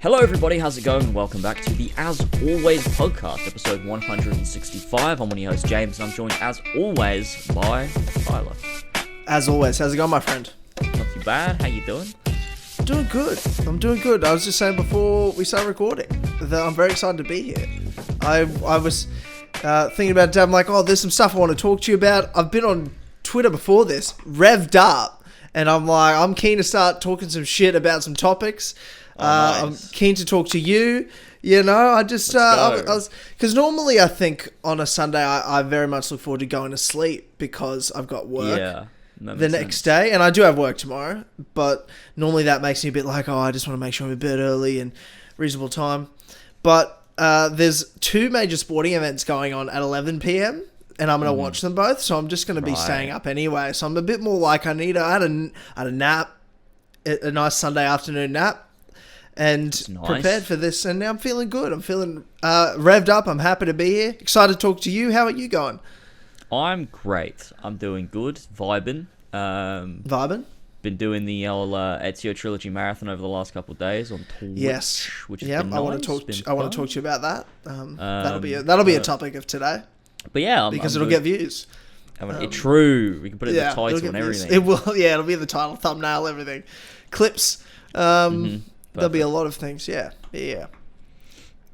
Hello everybody, how's it going? Welcome back to the As Always podcast, episode 165. I'm one of your hosts, James, and I'm joined as always by Tyler. As always, how's it going, my friend? Not too bad, how you doing? Doing good. I'm doing good. I was just saying before we start recording that I'm very excited to be here. I was thinking about it, I'm like, oh, there's some stuff I want to talk to you about. I've been on Twitter before this, revved up, and I'm like, I'm keen to start talking some shit about some topics. Nice. I'm keen to talk to you. You know, I just, because normally I think on a Sunday I very much look forward to going to sleep because I've got work the next day, and I do have work tomorrow, but normally that makes me a bit like, oh, I just want to make sure I'm in bed early and reasonable time. But there's two major sporting events going on at 11 p.m. and I'm going to watch them both, so I'm just going to be staying up anyway. So I'm a bit more like I had a nap, a nice Sunday afternoon nap, and prepared for this, and now I'm feeling good. I'm feeling revved up. I'm happy to be here. Excited to talk to you. How are you going? I'm great. I'm doing good. Vibing. Vibing? Been doing the old Ezio Trilogy marathon over the last couple of days on Twitch, yes, which has been nice. I want to talk to you about that. That'll be a topic of today. But yeah, because it'll get views. True. We can put it in the title and everything. It will. Yeah, it'll be in the title, thumbnail, everything, clips. There'll be a lot of things. Yeah.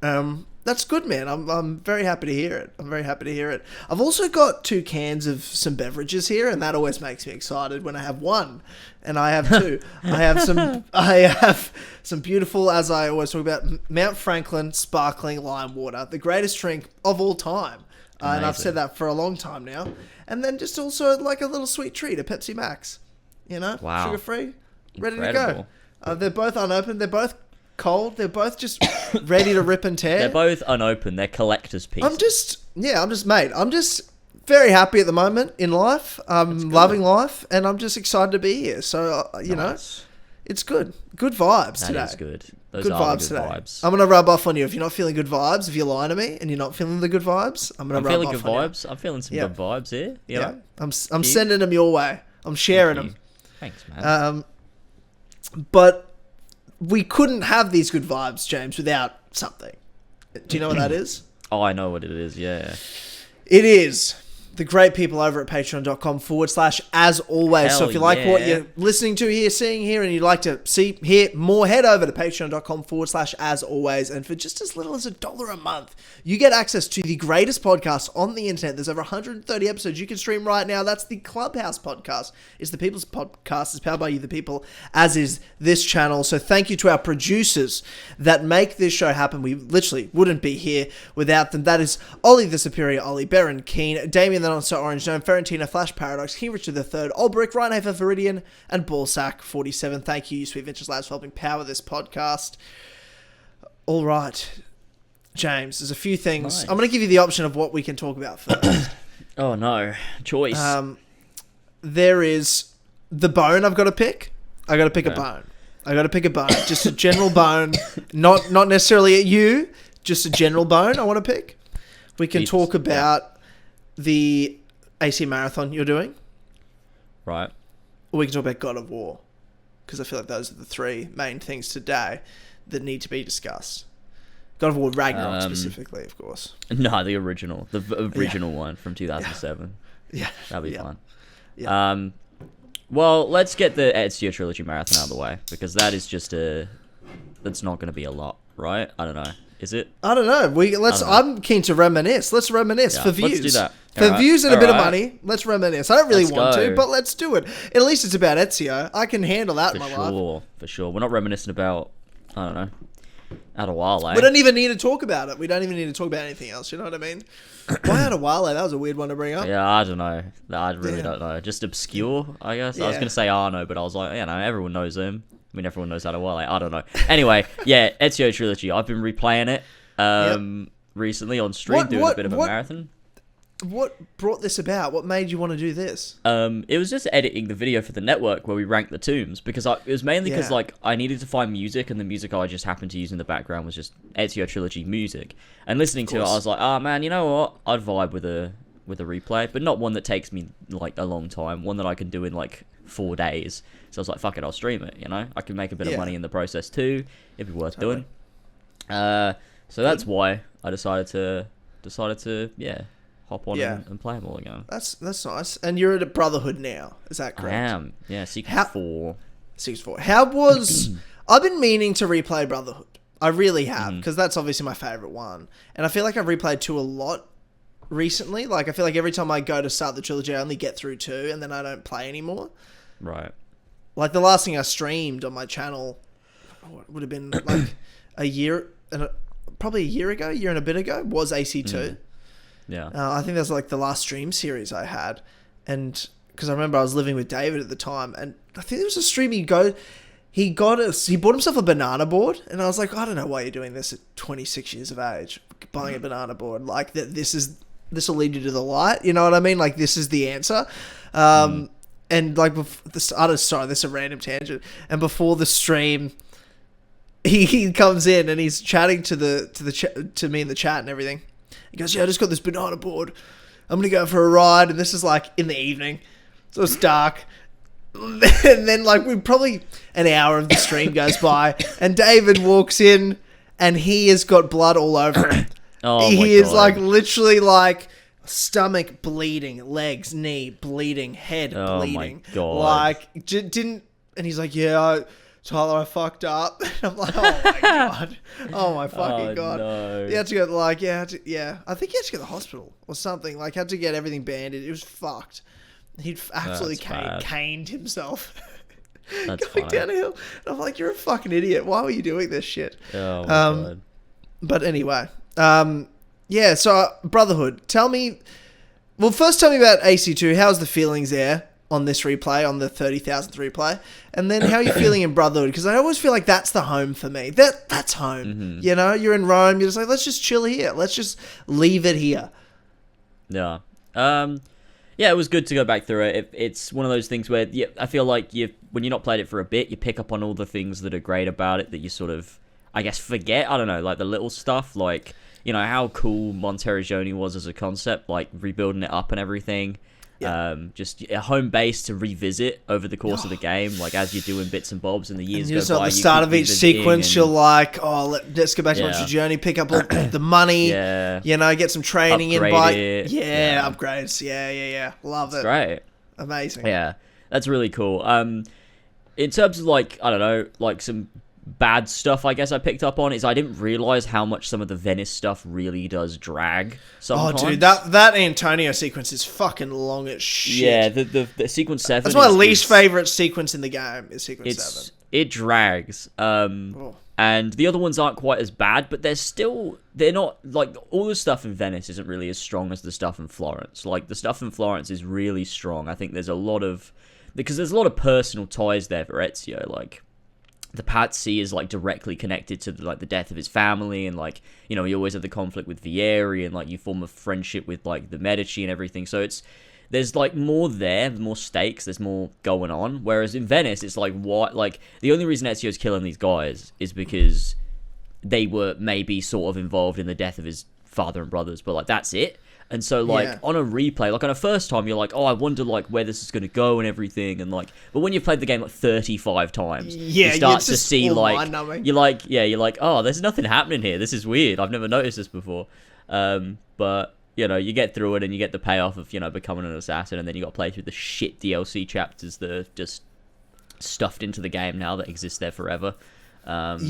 That's good, man. I'm very happy to hear it. I've also got 2 cans of some beverages here, and that always makes me excited when I have one, and I have 2. I have some beautiful, as I always talk about, Mount Franklin sparkling lime water, the greatest drink of all time. And I've said that for a long time now. And then just also like a little sweet treat, a Pepsi Max. You know, sugar free, ready to go. They're both unopened. They're both cold. They're both just ready to rip and tear. They're both unopened. They're collector's pieces. I'm just very happy at the moment in life. I'm loving life, and I'm just excited to be here. So, you know, it's good. Good vibes today. That is good. Those good are vibes good today. Vibes. I'm going to rub off on you. If you're not feeling good vibes, if you're lying to me and you're not feeling the good vibes, I'm going to rub off on you. I'm feeling good vibes. I'm feeling some good vibes here. You know? I'm sending them your way. I'm sharing them. Thanks, man. But we couldn't have these good vibes, James, without something. Do you know what that is? Oh, I know what it is, yeah. It is the great people over at patreon.com/as always. So if you like what you're listening to here, seeing here, and you'd like to hear more, head over to patreon.com/as always. And for just as little as $1 a month, you get access to the greatest podcast on the internet. There's over 130 episodes you can stream right now. That's the Clubhouse podcast. It's the People's Podcast. It's powered by you, the people, as is this channel. So thank you to our producers that make this show happen. We literally wouldn't be here without them. That is Ollie the Superior Ollie, Baron Keane, Damien the Not So Orange Gnome, Ferentino, Flash Paradox, King Richard III, Olbrick, Ryan Hafer, Viridian, and Ballsack 47. Thank you, Sweet Ventures Labs, for helping power this podcast. All right, James, there's a few things. Nice. I'm going to give you the option of what we can talk about first. Oh, no. Choice. There is the bone I've got to pick. I got to pick a bone. Just a general bone. Not necessarily at you, just a general bone I want to pick. We can talk about the AC Marathon you're doing. Right. Or we can talk about God of War. Because I feel like those are the 3 main things today that need to be discussed. God of War Ragnarok specifically, of course. No, the original. The original one from 2007. Yeah. That'll be fun. Yeah. Well, let's get the Ezio Trilogy marathon out of the way. Because that is just that's not going to be a lot, right? I don't know. Is it? I don't know. I'm keen to reminisce. Let's reminisce for views. Let's do that. For views and a bit of money, let's reminisce. I don't really want to, but let's do it. At least it's about Ezio. I can handle that in my life. For sure. We're not reminiscing about, I don't know, Adewale. We don't even need to talk about it. We don't even need to talk about anything else. You know what I mean? Why Adewale? That was a weird one to bring up. Yeah, I don't know. I really don't know. Just obscure, I guess. I was going to say Arno, but I was like, everyone knows him. I mean, everyone knows Adewale. I don't know. Anyway, Ezio Trilogy. I've been replaying it recently on stream, doing a bit of a marathon. What brought this about? What made you want to do this? It was just editing the video for the network where we ranked the tombs, because it was mainly because I needed to find music, and the music I just happened to use in the background was just Ezio Trilogy music. And listening to it, I was like, oh man, you know what? I'd vibe with a with a replay, but not one that takes me like a long time. One that I can do in like 4 days. So I was like, fuck it, I'll stream it. You know, I can make a bit of money in the process too. It'd be worth doing. So that's why I decided to hop on and play them all again. That's nice. And you're at a Brotherhood now, is that correct? I am. Yeah, Secret 4. Secret 4. How was... I've been meaning to replay Brotherhood. I really have, because that's obviously my favourite one. And I feel like I've replayed 2 a lot recently. Like, I feel like every time I go to start the trilogy, I only get through 2, and then I don't play anymore. Right. Like, the last thing I streamed on my channel would have been, like, probably a year and a bit ago, was AC2. Yeah. I think that's, like, the last stream series I had. And, because I remember I was living with David at the time, and I think there was a stream he bought himself a banana board, and I was like, I don't know why you're doing this at 26 years of age, buying a banana board. Like, this will lead you to the light. You know what I mean? Like, this is the answer. And like, this is a random tangent. And before the stream, he comes in and he's chatting to me in the chat and everything. He goes, yeah, I just got this banana board. I'm gonna go for a ride, and this is like in the evening, so it's dark. And then, like, probably an hour of the stream goes by, and David walks in, and he has got blood all over him. He is like literally like stomach bleeding, legs, knee bleeding, head bleeding. Oh my god! Like didn't, and he's like, yeah, Tyler, I fucked up. And I'm like, oh my god, oh my fucking god. No. He had to go I think he had to go to the hospital or something. Like, had to get everything banded. It was fucked. He'd absolutely caned himself. That's going down a hill. And I'm like, you're a fucking idiot. Why were you doing this shit? Oh my god. But anyway, so Brotherhood. First tell me about AC2. How's the feelings there on this replay, on the 30,000th replay? And then how are you feeling in Brotherhood? Because I always feel like that's the home for me. That's home. Mm-hmm. You know, you're in Rome. You're just like, let's just chill here. Let's just leave it here. Yeah. Yeah, it was good to go back through it. It's one of those things where I feel like when you're not played it for a bit, you pick up on all the things that are great about it that you sort of, I guess, forget. I don't know, like the little stuff, like, you know, how cool Monteriggioni was as a concept, like rebuilding it up and everything. Yeah. Just a home base to revisit over the course of the game, like as you're doing bits and bobs and the years go by. At the start of each sequence, you're like, let's go back to Monteriggioni, pick up all the money, you know, get some training upgrades. Yeah. Love it. Great. Amazing. Yeah, that's really cool. In terms of, like, I don't know, like some bad stuff I guess I picked up on is I didn't realize how much some of the Venice stuff really does drag sometimes. Oh dude, that Antonio sequence is fucking long as shit. Yeah, the sequence 7 that's my least favorite sequence in the game is sequence 7. It drags. And the other ones aren't quite as bad, but they're not, like, all the stuff in Venice isn't really as strong as the stuff in Florence. Like, the stuff in Florence is really strong. I think there's a lot of personal ties there for Ezio. Like, the Pazzi is, like, directly connected to the death of his family, and, like, you know, you always have the conflict with Vieri, and, like, you form a friendship with, like, the Medici and everything. So there's, like, more there, more stakes, there's more going on. Whereas in Venice, it's like, what? Like, the only reason Ezio's killing these guys is because they were maybe sort of involved in the death of his father and brothers, but, like, that's it. And so, like, on a replay, like, on a first time, you're like, oh, I wonder, like, where this is going to go and everything, and, like, but when you've played the game, like, 35 times, you start to see, like, you're like, oh, there's nothing happening here, this is weird, I've never noticed this before, but, you know, you get through it, and you get the payoff of, you know, becoming an assassin, and then you got to play through the shit DLC chapters that are just stuffed into the game now that exist there forever. That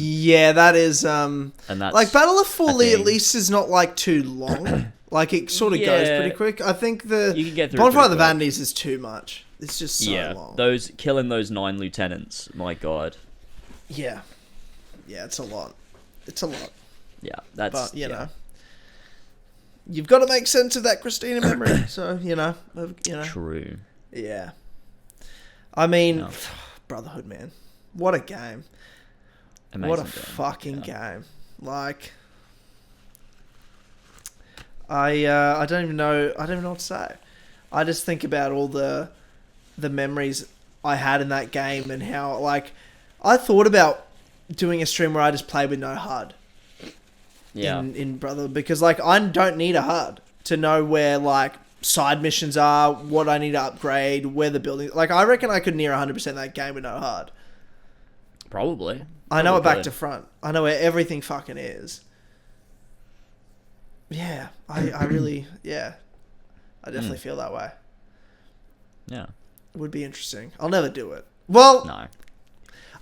is, and that's, like, Battle of Forlì at least is not, like, too long. Like, it sort of goes pretty quick. I think Bonfire of the Vanities is too much. It's just so long. Killing those 9 lieutenants, my god. Yeah. Yeah, it's a lot. Yeah, that's... But, you know. You've got to make sense of that Christina memory. So, you know. True. Yeah. I mean, Brotherhood, man. What a game. Amazing what a game. Fucking game. Like... I don't even know what to say. I just think about all the memories I had in that game and how, like, I thought about doing a stream where I just play with no HUD. Yeah. In Brotherhood, because, like, I don't need a HUD to know where, like, side missions are, what I need to upgrade, where the building. Like, I reckon I could near 100% that game with no hard. Probably. I know it back to front. I know where everything fucking is. Yeah, I really, I definitely feel that way. Yeah. It would be interesting. I'll never do it. Well, No.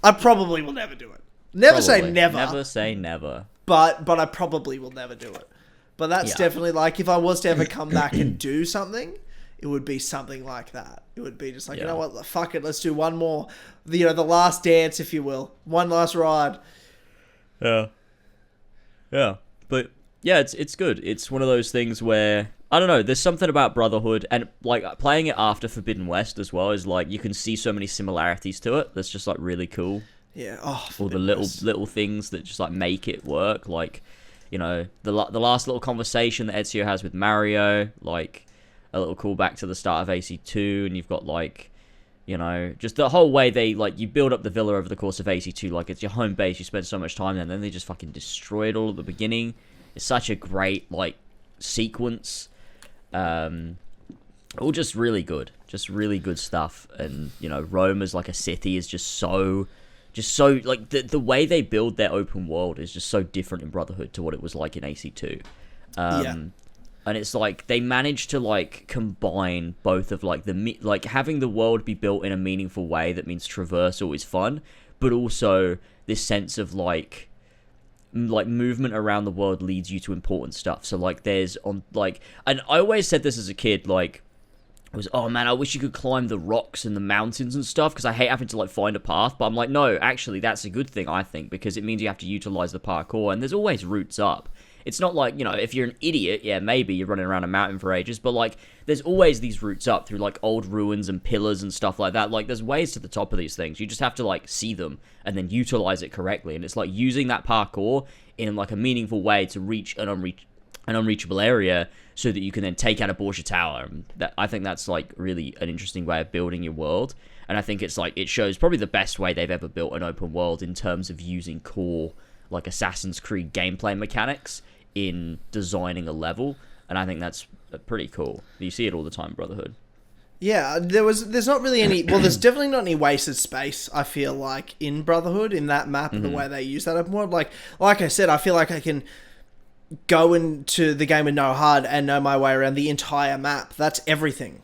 I probably will never do it. Never say Probably. never. Never say never. But I probably will never do it. But that's definitely like, if I was to ever come back and do something, it would be something like that. It would be just like, you know what, fuck it, let's do one more, the last dance, if you will. One last ride. Yeah. Yeah. But yeah, it's good. It's one of those things where, I don't know, there's something about Brotherhood, and like playing it after Forbidden West as well is like, you can see so many similarities to it. That's just like really cool. Yeah. All the little things that just like make it work. Like, you know, the last little conversation that Ezio has with Mario, like a little callback to the start of AC2, and you've got like, you know, just the whole way they, like, you build up the villa over the course of AC2, like it's your home base, you spend so much time there, and then they just fucking destroy it all at the beginning. It's such a great, like, sequence. All just really good stuff. And, you know, Rome as like a city is just so like the way they build their open world is just so different in Brotherhood to what it was like in AC2. And it's like they managed to like combine both of like like having the world be built in a meaningful way that means traversal is fun, but also this sense of like movement around the world leads you to important stuff. So like there's and I always said this as a kid, like, was, oh man, I wish you could climb the rocks and the mountains and stuff, because I hate having to like find a path. But I'm like, no, actually that's a good thing, I think, because it means you have to utilize the parkour, and there's always routes up. It's not like, you know, if you're an idiot, yeah, maybe you're running around a mountain for ages, but like there's always these routes up through like old ruins and pillars and stuff like that. Like there's ways to the top of these things. You just have to like see them and then utilize it correctly. And it's like using that parkour in like a meaningful way to reach an unreachable area, so that you can then take out a Borgia Tower. And that, I think that's like really an interesting way of building your world. And I think it's like, it shows probably the best way they've ever built an open world in terms of using core like Assassin's Creed gameplay mechanics in designing a level. And I think that's pretty cool. You see it all the time, Brotherhood. Yeah, there's not really any, well, there's definitely not any wasted space, I feel like, in Brotherhood, in that map, and the way they use that open world. Like I said, I feel like I can go into the game with no HUD and know my way around the entire map. That's everything.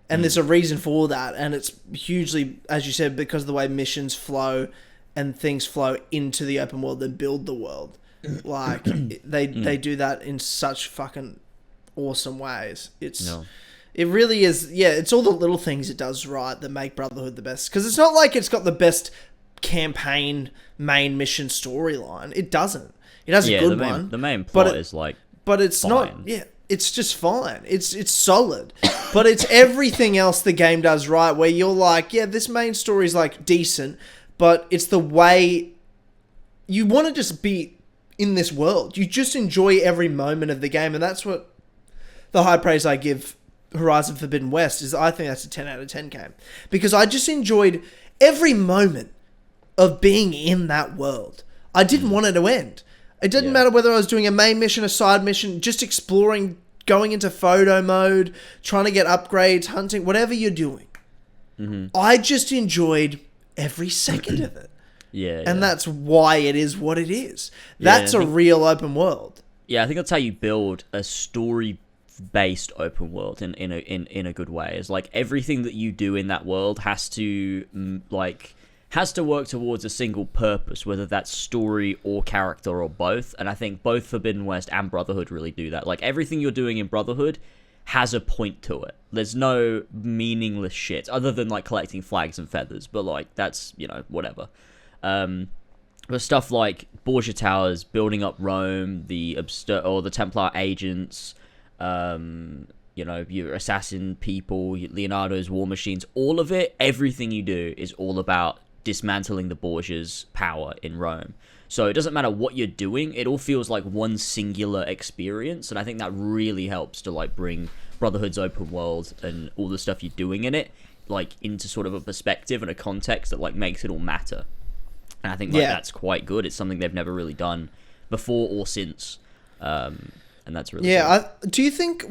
And there's a reason for that. And it's hugely, as you said, because of the way missions flow and things flow into the open world and build the world. Like, they do that in such fucking awesome ways. It really is, it's all the little things it does right that make Brotherhood the best. Because it's not like it's got the best campaign main mission storyline. It doesn't. It has a good one. The main plot is like, but it's fine. not. Yeah, it's just fine. It's solid. But it's everything else the game does right. Where you're like, yeah, this main story is like decent, but it's the way you want to just be in this world. You just enjoy every moment of the game, and that's what the high praise I give Horizon Forbidden West is. I think that's a 10 out of 10 game, because I just enjoyed every moment of being in that world. I didn't want it to end. It didn't matter whether I was doing a main mission, a side mission, just exploring, going into photo mode, trying to get upgrades, hunting, whatever you're doing. I just enjoyed every second of it. And that's why it is what it is. That's a real open world. Yeah, I think that's how you build a story-based open world in a good way. It's like everything that you do in that world has to work towards a single purpose, whether that's story or character or both. And I think both Forbidden West and Brotherhood really do that. Like everything you're doing in Brotherhood has a point to it. There's no meaningless shit other than like collecting flags and feathers, but like that's, you know, whatever. But stuff like Borgia Towers, building up Rome, the Templar agents, you know, your assassin people, Leonardo's war machines, all of it, everything you do is all about dismantling the Borgia's power in Rome. So it doesn't matter what you're doing, it all feels like one singular experience, and I think that really helps to like bring Brotherhood's open world and all the stuff you're doing in it like into sort of a perspective and a context that like makes it all matter. And I think like that's quite good. It's something they've never really done before or since. And that's really do you think,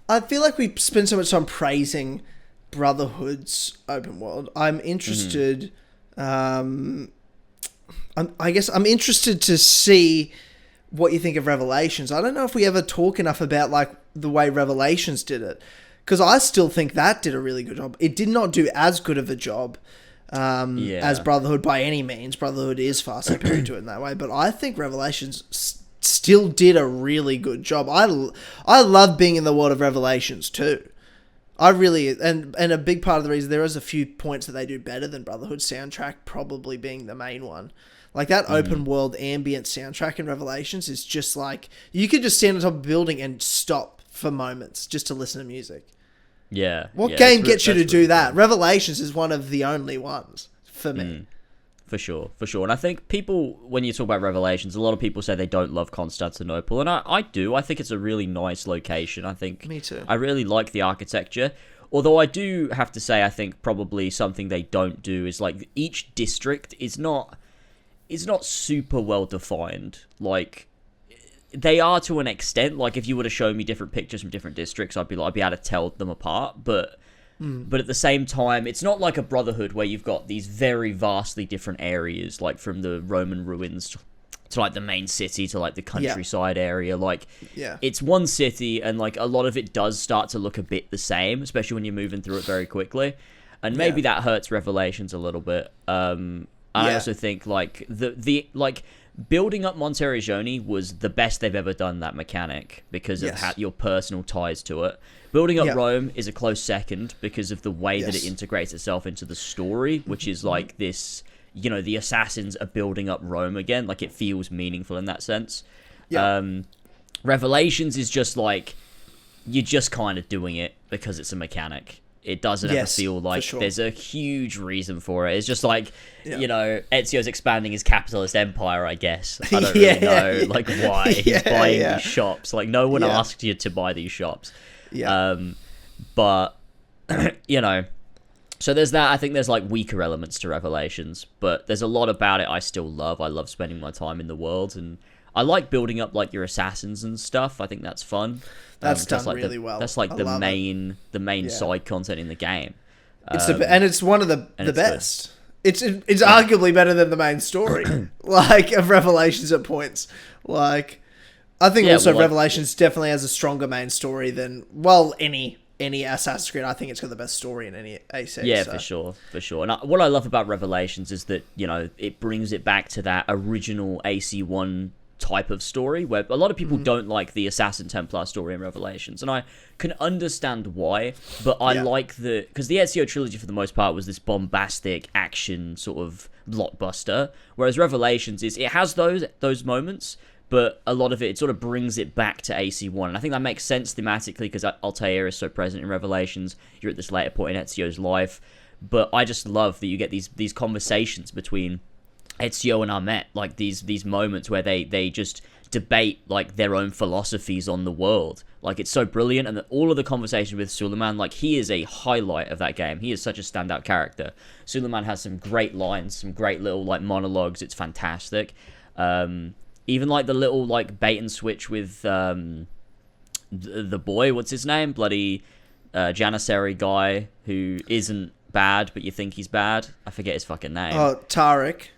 I feel like we spend so much time praising Brotherhood's open world. I'm interested. I guess I'm interested to see what you think of Revelations. I don't know if we ever talk enough about like the way Revelations did it, because I still think that did a really good job. It did not do as good of a job as Brotherhood by any means. Brotherhood is far superior to it in that way, but I think Revelations still did a really good job. I love being in the world of Revelations too. I really, and a big part of the reason, there is a few points that they do better than Brotherhood, soundtrack probably being the main one. Like that open world ambient soundtrack in Revelations is just like, you could just stand on top of a building and stop for moments just to listen to music. Yeah. What game gets you to do that? Cool. Revelations is one of the only ones for me. For sure. And I think people, when you talk about Revelations, a lot of people say they don't love Constantinople, and I do. I think it's a really nice location. I think me too. I really like the architecture. Although I do have to say, I think probably something they don't do is like each district is not super well defined. Like they are to an extent. Like if you were to show me different pictures from different districts, I'd be able to tell them apart. But at the same time, it's not like a Brotherhood where you've got these very vastly different areas, like from the Roman ruins to like the main city to like the countryside area. Like it's one city, and like a lot of it does start to look a bit the same, especially when you're moving through it very quickly. And maybe that hurts Revelations a little bit. I also think like the building up Monteriggioni was the best they've ever done that mechanic because of your personal ties to it. Building up Rome is a close second because of the way that it integrates itself into the story, which is like this, you know, the assassins are building up Rome again. Like it feels meaningful in that sense. Revelations is just like, you're just kind of doing it because it's a mechanic. It doesn't ever feel like there's a huge reason for it. It's just like, you know, Ezio's expanding his capitalist empire, I guess. I don't really know, like, why he's buying these shops. Like, no one asked you to buy these shops. But, you know, so there's that. I think there's, like, weaker elements to Revelations, but there's a lot about it I still love. I love spending my time in the world, and I like building up, like, your assassins and stuff. I think that's fun. That's done like really well. That's like the main side content in the game. And it's one of the best. It's arguably better than the main story, like of Revelations at points. Like, I think Revelations definitely has a stronger main story than any Assassin's Creed. I think it's got the best story in any AC. Yeah, so. for sure. And what I love about Revelations is that, you know, it brings it back to that original AC1 type of story where a lot of people don't like the Assassin Templar story in Revelations, and I can understand why, but I like because the Ezio trilogy for the most part was this bombastic action sort of blockbuster, whereas Revelations it has those moments, but a lot of it sort of brings it back to AC1, and I think that makes sense thematically because Altair is so present in Revelations. You're at this later point in Ezio's life, but I just love that you get these conversations between Ezio and Ahmet, like these moments where they just debate like their own philosophies on the world. Like it's so brilliant, and all of the conversation with Suleiman, like he is a highlight of that game. He is such a standout character. Suleiman has some great lines, some great little like monologues. It's fantastic. Even like the little like bait and switch with the boy, what's his name? Bloody Janissary guy who isn't bad, but you think he's bad. I forget his fucking name. Oh, Tarek.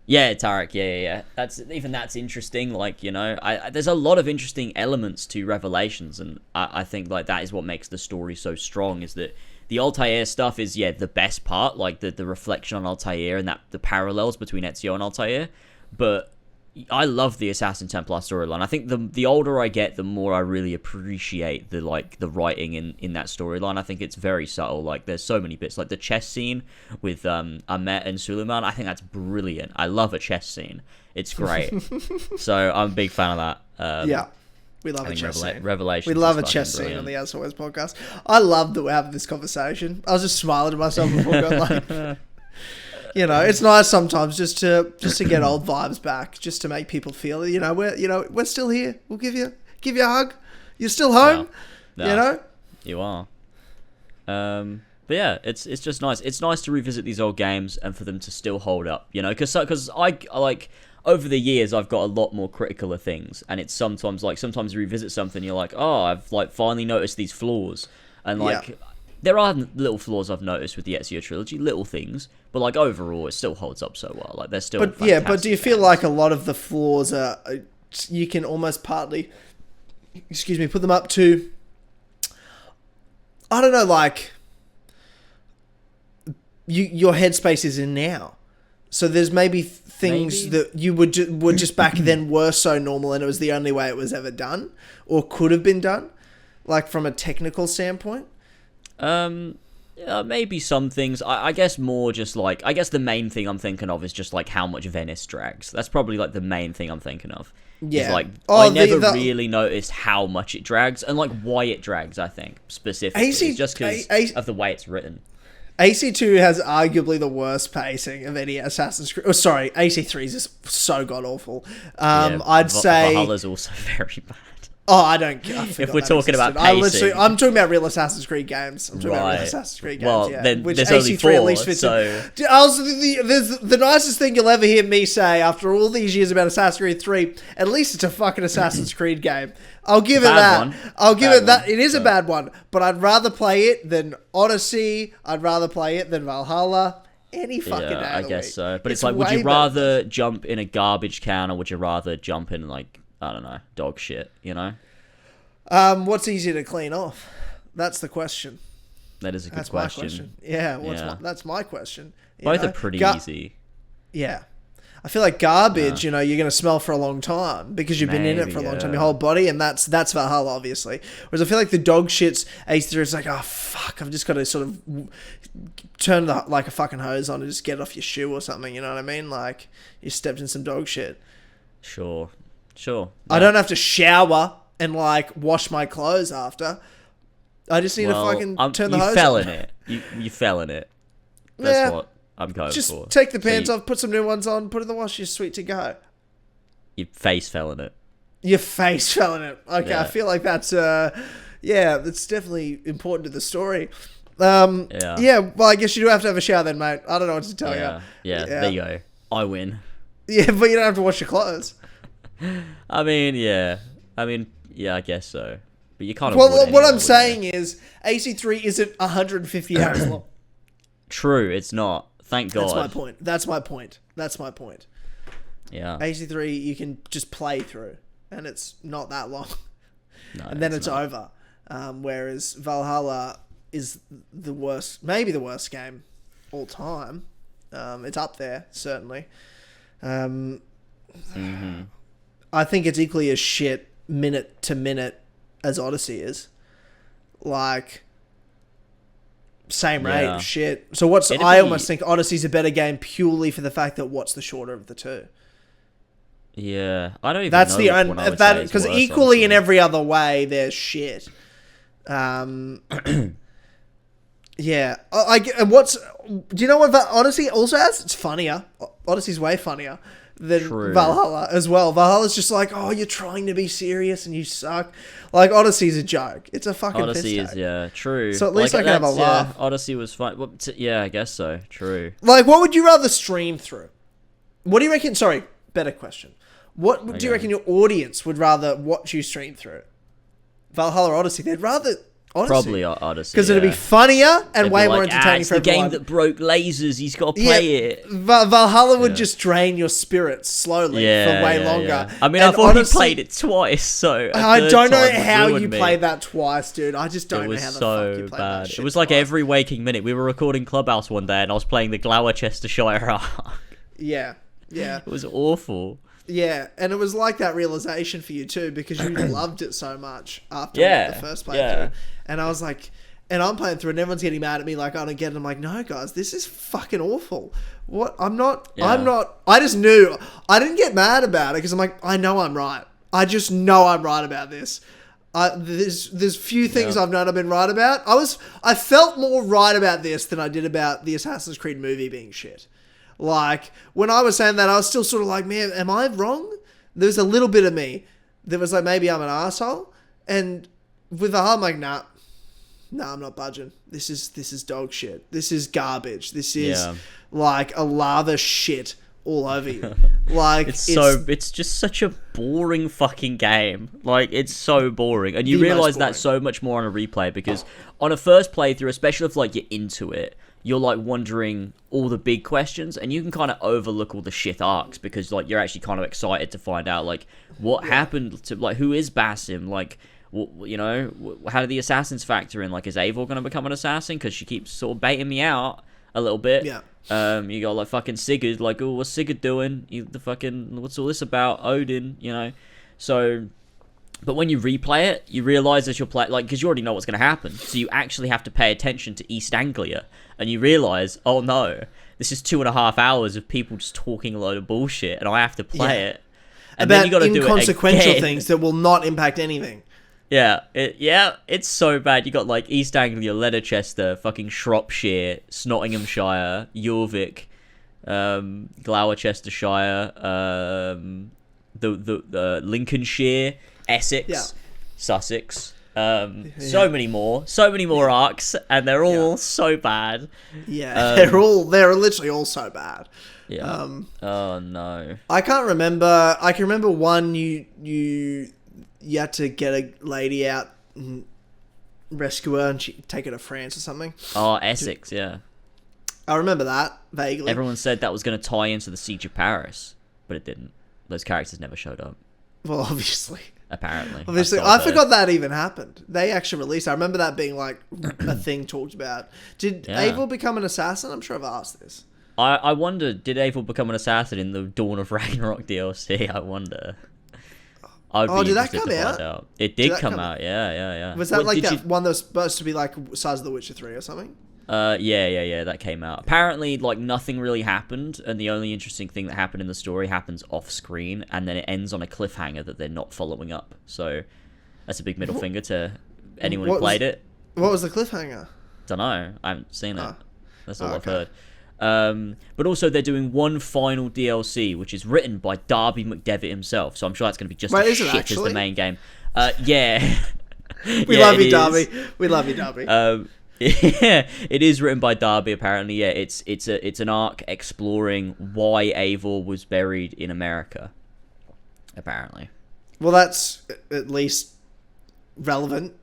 Yeah, Tarek, yeah. That's interesting. Like, you know, there's a lot of interesting elements to Revelations, and I think like that is what makes the story so strong. Is that the Altair stuff is the best part, like the reflection on Altair and that the parallels between Ezio and Altair. But I love the Assassin Templar storyline. I think the older I get, the more I really appreciate the writing in that storyline. I think it's very subtle. Like there's so many bits, like the chess scene with Ahmet and Suleiman. I think that's brilliant. I love a chess scene. It's great. So I'm a big fan of that. We love a chess scene. Revelations. We love a chess scene on the As Always podcast. I love that we're having this conversation. I was just smiling to myself before going like. You know, it's nice sometimes just to get old vibes back, just to make people feel, we're still here. We'll give you a hug. You're still home. You know, you are. But yeah, it's just nice. It's nice to revisit these old games and for them to still hold up. You know, because I like over the years, I've got a lot more critical of things, and it's sometimes you revisit something, you're like, oh, I've like finally noticed these flaws, and like there are little flaws I've noticed with the Ezio trilogy, little things, but like overall, it still holds up so well. Like, they're still. But but do you feel like a lot of the flaws are you can almost partly, put them up to, I don't know, like your headspace is in now. So there's maybe things that you were just back then were so normal, and it was the only way it was ever done or could have been done, like from a technical standpoint. Yeah, maybe some things. I guess more just like, I guess the main thing I'm thinking of is just like how much Venice drags. That's probably like the main thing I'm thinking of. Yeah. Like, I never really noticed how much it drags and like why it drags, I think, specifically. It's just because of the way it's written. AC2 has arguably the worst pacing of any Assassin's Creed. Oh, sorry, AC3 is just so god-awful. I'd say... Valhalla's also very bad. Oh, I don't... If we're talking about pacing... I'm talking about real Assassin's Creed games. Well, yeah. then Which there's AC3 only 4, at least fits so... in. The nicest thing you'll ever hear me say after all these years about Assassin's Creed 3, at least it's a fucking Assassin's Creed game. I'll give it that. I'll give it that. It is a bad one, but I'd rather play it than Odyssey. I'd rather play it than Valhalla. Any fucking day of the I guess week. so. But it's like, would you rather jump in a garbage can, or would you rather jump in, like, I don't know, dog shit, you know? What's easier to clean off? That's the question. That is a good question. My question. Yeah, that's my question. Both are pretty easy. Yeah. I feel like garbage, you're going to smell for a long time because you've been in it for a long time, your whole body, and that's Valhalla, obviously. Whereas I feel like the dog shit's Aether is like, oh, fuck, I've just got to sort of turn like a fucking hose on and just get it off your shoe or something, you know what I mean? Like, you stepped in some dog shit. Sure. I don't have to shower and, like, wash my clothes after. I just need to fucking turn the hose on. You fell in it. You fell in it. That's what I'm going just for. Take the pants off, put some new ones on, put it in the wash, you're sweet to go. Your face fell in it. Your face fell in it. Okay, I feel like that's that's definitely important to the story. Yeah, well, I guess you do have to have a shower then, mate. I don't know what to tell you. Yeah, there you go. I win. Yeah, but you don't have to wash your clothes. I mean, I guess so. But you kind of. Well, what I'm saying is, AC3 isn't 150 hours long. True, it's not. Thank God. That's my point. Yeah. AC3 you can just play through, and it's not that long. No, and then it's over. Whereas Valhalla is the worst, maybe the worst game all time. It's up there, certainly. I think it's equally as shit minute to minute as Odyssey is. Like, same rate of shit. So I almost think Odyssey's a better game purely for the fact that what's the shorter of the two. Yeah, I don't even That's know the only because equally in every other way there's shit. Yeah, do you know what Odyssey also has? It's funnier. Odyssey's way funnier than Valhalla as well. Valhalla's just like, oh, you're trying to be serious and you suck. Like, Odyssey's a joke. It's a fucking Odyssey is, true. So at least I can have a laugh. Odyssey was fun. Well, I guess so. True. Like, what would you rather stream through? What do you reckon? Sorry, better question. What do you reckon your audience would rather watch you stream through? Valhalla or Odyssey? They'd rather Odyssey. Probably Odyssey. Because it'd be funnier and way more entertaining for everyone. It's the game that broke lasers. He's got to play it. Valhalla would just drain your spirits slowly for way longer. Yeah. I mean, I've already played it twice, so I don't know how you played that twice, dude. I just don't know how the fuck you played that shit. It was like every waking minute. We were recording Clubhouse one day, and I was playing the Gloucestershire arc. Yeah. It was awful. Yeah, and it was like that realization for you too, because you loved it so much after the first playthrough. Yeah. And I was like, and I'm playing through and everyone's getting mad at me like, I don't get it. I'm like, no, guys, this is fucking awful. I just knew. I didn't get mad about it because I'm like, I know I'm right. I just know I'm right about this. There's few things I've known I've been right about. I felt more right about this than I did about the Assassin's Creed movie being shit. Like, when I was saying that, I was still sort of like, man, am I wrong? There was a little bit of me that was like, maybe I'm an asshole. And with the heart, I'm like, nah, I'm not budging. This is dog shit. This is garbage. This is like a lava shit all over you. Like it's just such a boring fucking game. Like, it's so boring, and you realize that so much more on a replay, because on a first playthrough, especially if like you're into it, you're like wondering all the big questions, and you can kind of overlook all the shit arcs because like you're actually kind of excited to find out like what happened to, like, who is Basim, like, you know, how do the assassins factor in? Like, is Eivor going to become an assassin? Because she keeps sort of baiting me out a little bit. Yeah. You got like fucking Sigurd, like, oh, what's Sigurd doing? What's all this about? Odin, you know? So, but when you replay it, you realize as you're playing, like, because you already know what's going to happen, so you actually have to pay attention to East Anglia, and you realize, oh no, this is 2.5 hours of people just talking a load of bullshit, and I have to play it. And about then you got to do it inconsequential again. things that will not impact anything. Yeah, it's so bad. You got like East Anglia, Leicester, fucking Shropshire, Nottinghamshire, Jorvik, Gloucestershire, the Lincolnshire, Essex, Sussex. So many more arcs, and they're all so bad. Yeah, they're literally all so bad. Yeah. Oh no. I can't remember. I can remember one you had to get a lady out and rescue her and take her to France or something. Oh, Essex, yeah. I remember that vaguely. Everyone said that was going to tie into the Siege of Paris, but it didn't. Those characters never showed up. Well, obviously. Apparently. I forgot that even happened. They actually released it. I remember that being like a thing talked about. Did Eivor become an assassin? I'm sure I've asked this. I wonder, did Eivor become an assassin in the Dawn of Ragnarok DLC? I wonder. Did that come out? It did come out. Yeah. Was that one that was supposed to be like size of The Witcher 3 or something? Yeah, that came out. Apparently, like, nothing really happened, and the only interesting thing that happened in the story happens off screen, and then it ends on a cliffhanger that they're not following up. So that's a big middle finger to anyone who played it. What was the cliffhanger? Don't know. I haven't seen it. That's all I've heard. But also they're doing one final DLC, which is written by Darby McDevitt himself. So I'm sure that's going to be just as shit as the main game. Yeah. We love you, Darby. We love you, Darby. Yeah, it is written by Darby. Apparently, yeah. It's an arc exploring why Eivor was buried in America. Apparently. Well, that's at least relevant.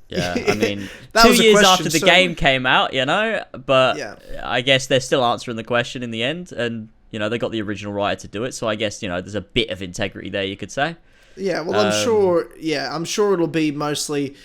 Yeah, I mean, 2 years after the game came out, you know, but I guess they're still answering the question in the end, and, you know, they got the original writer to do it, so I guess, you know, there's a bit of integrity there, you could say. Yeah, well, I'm sure it'll be mostly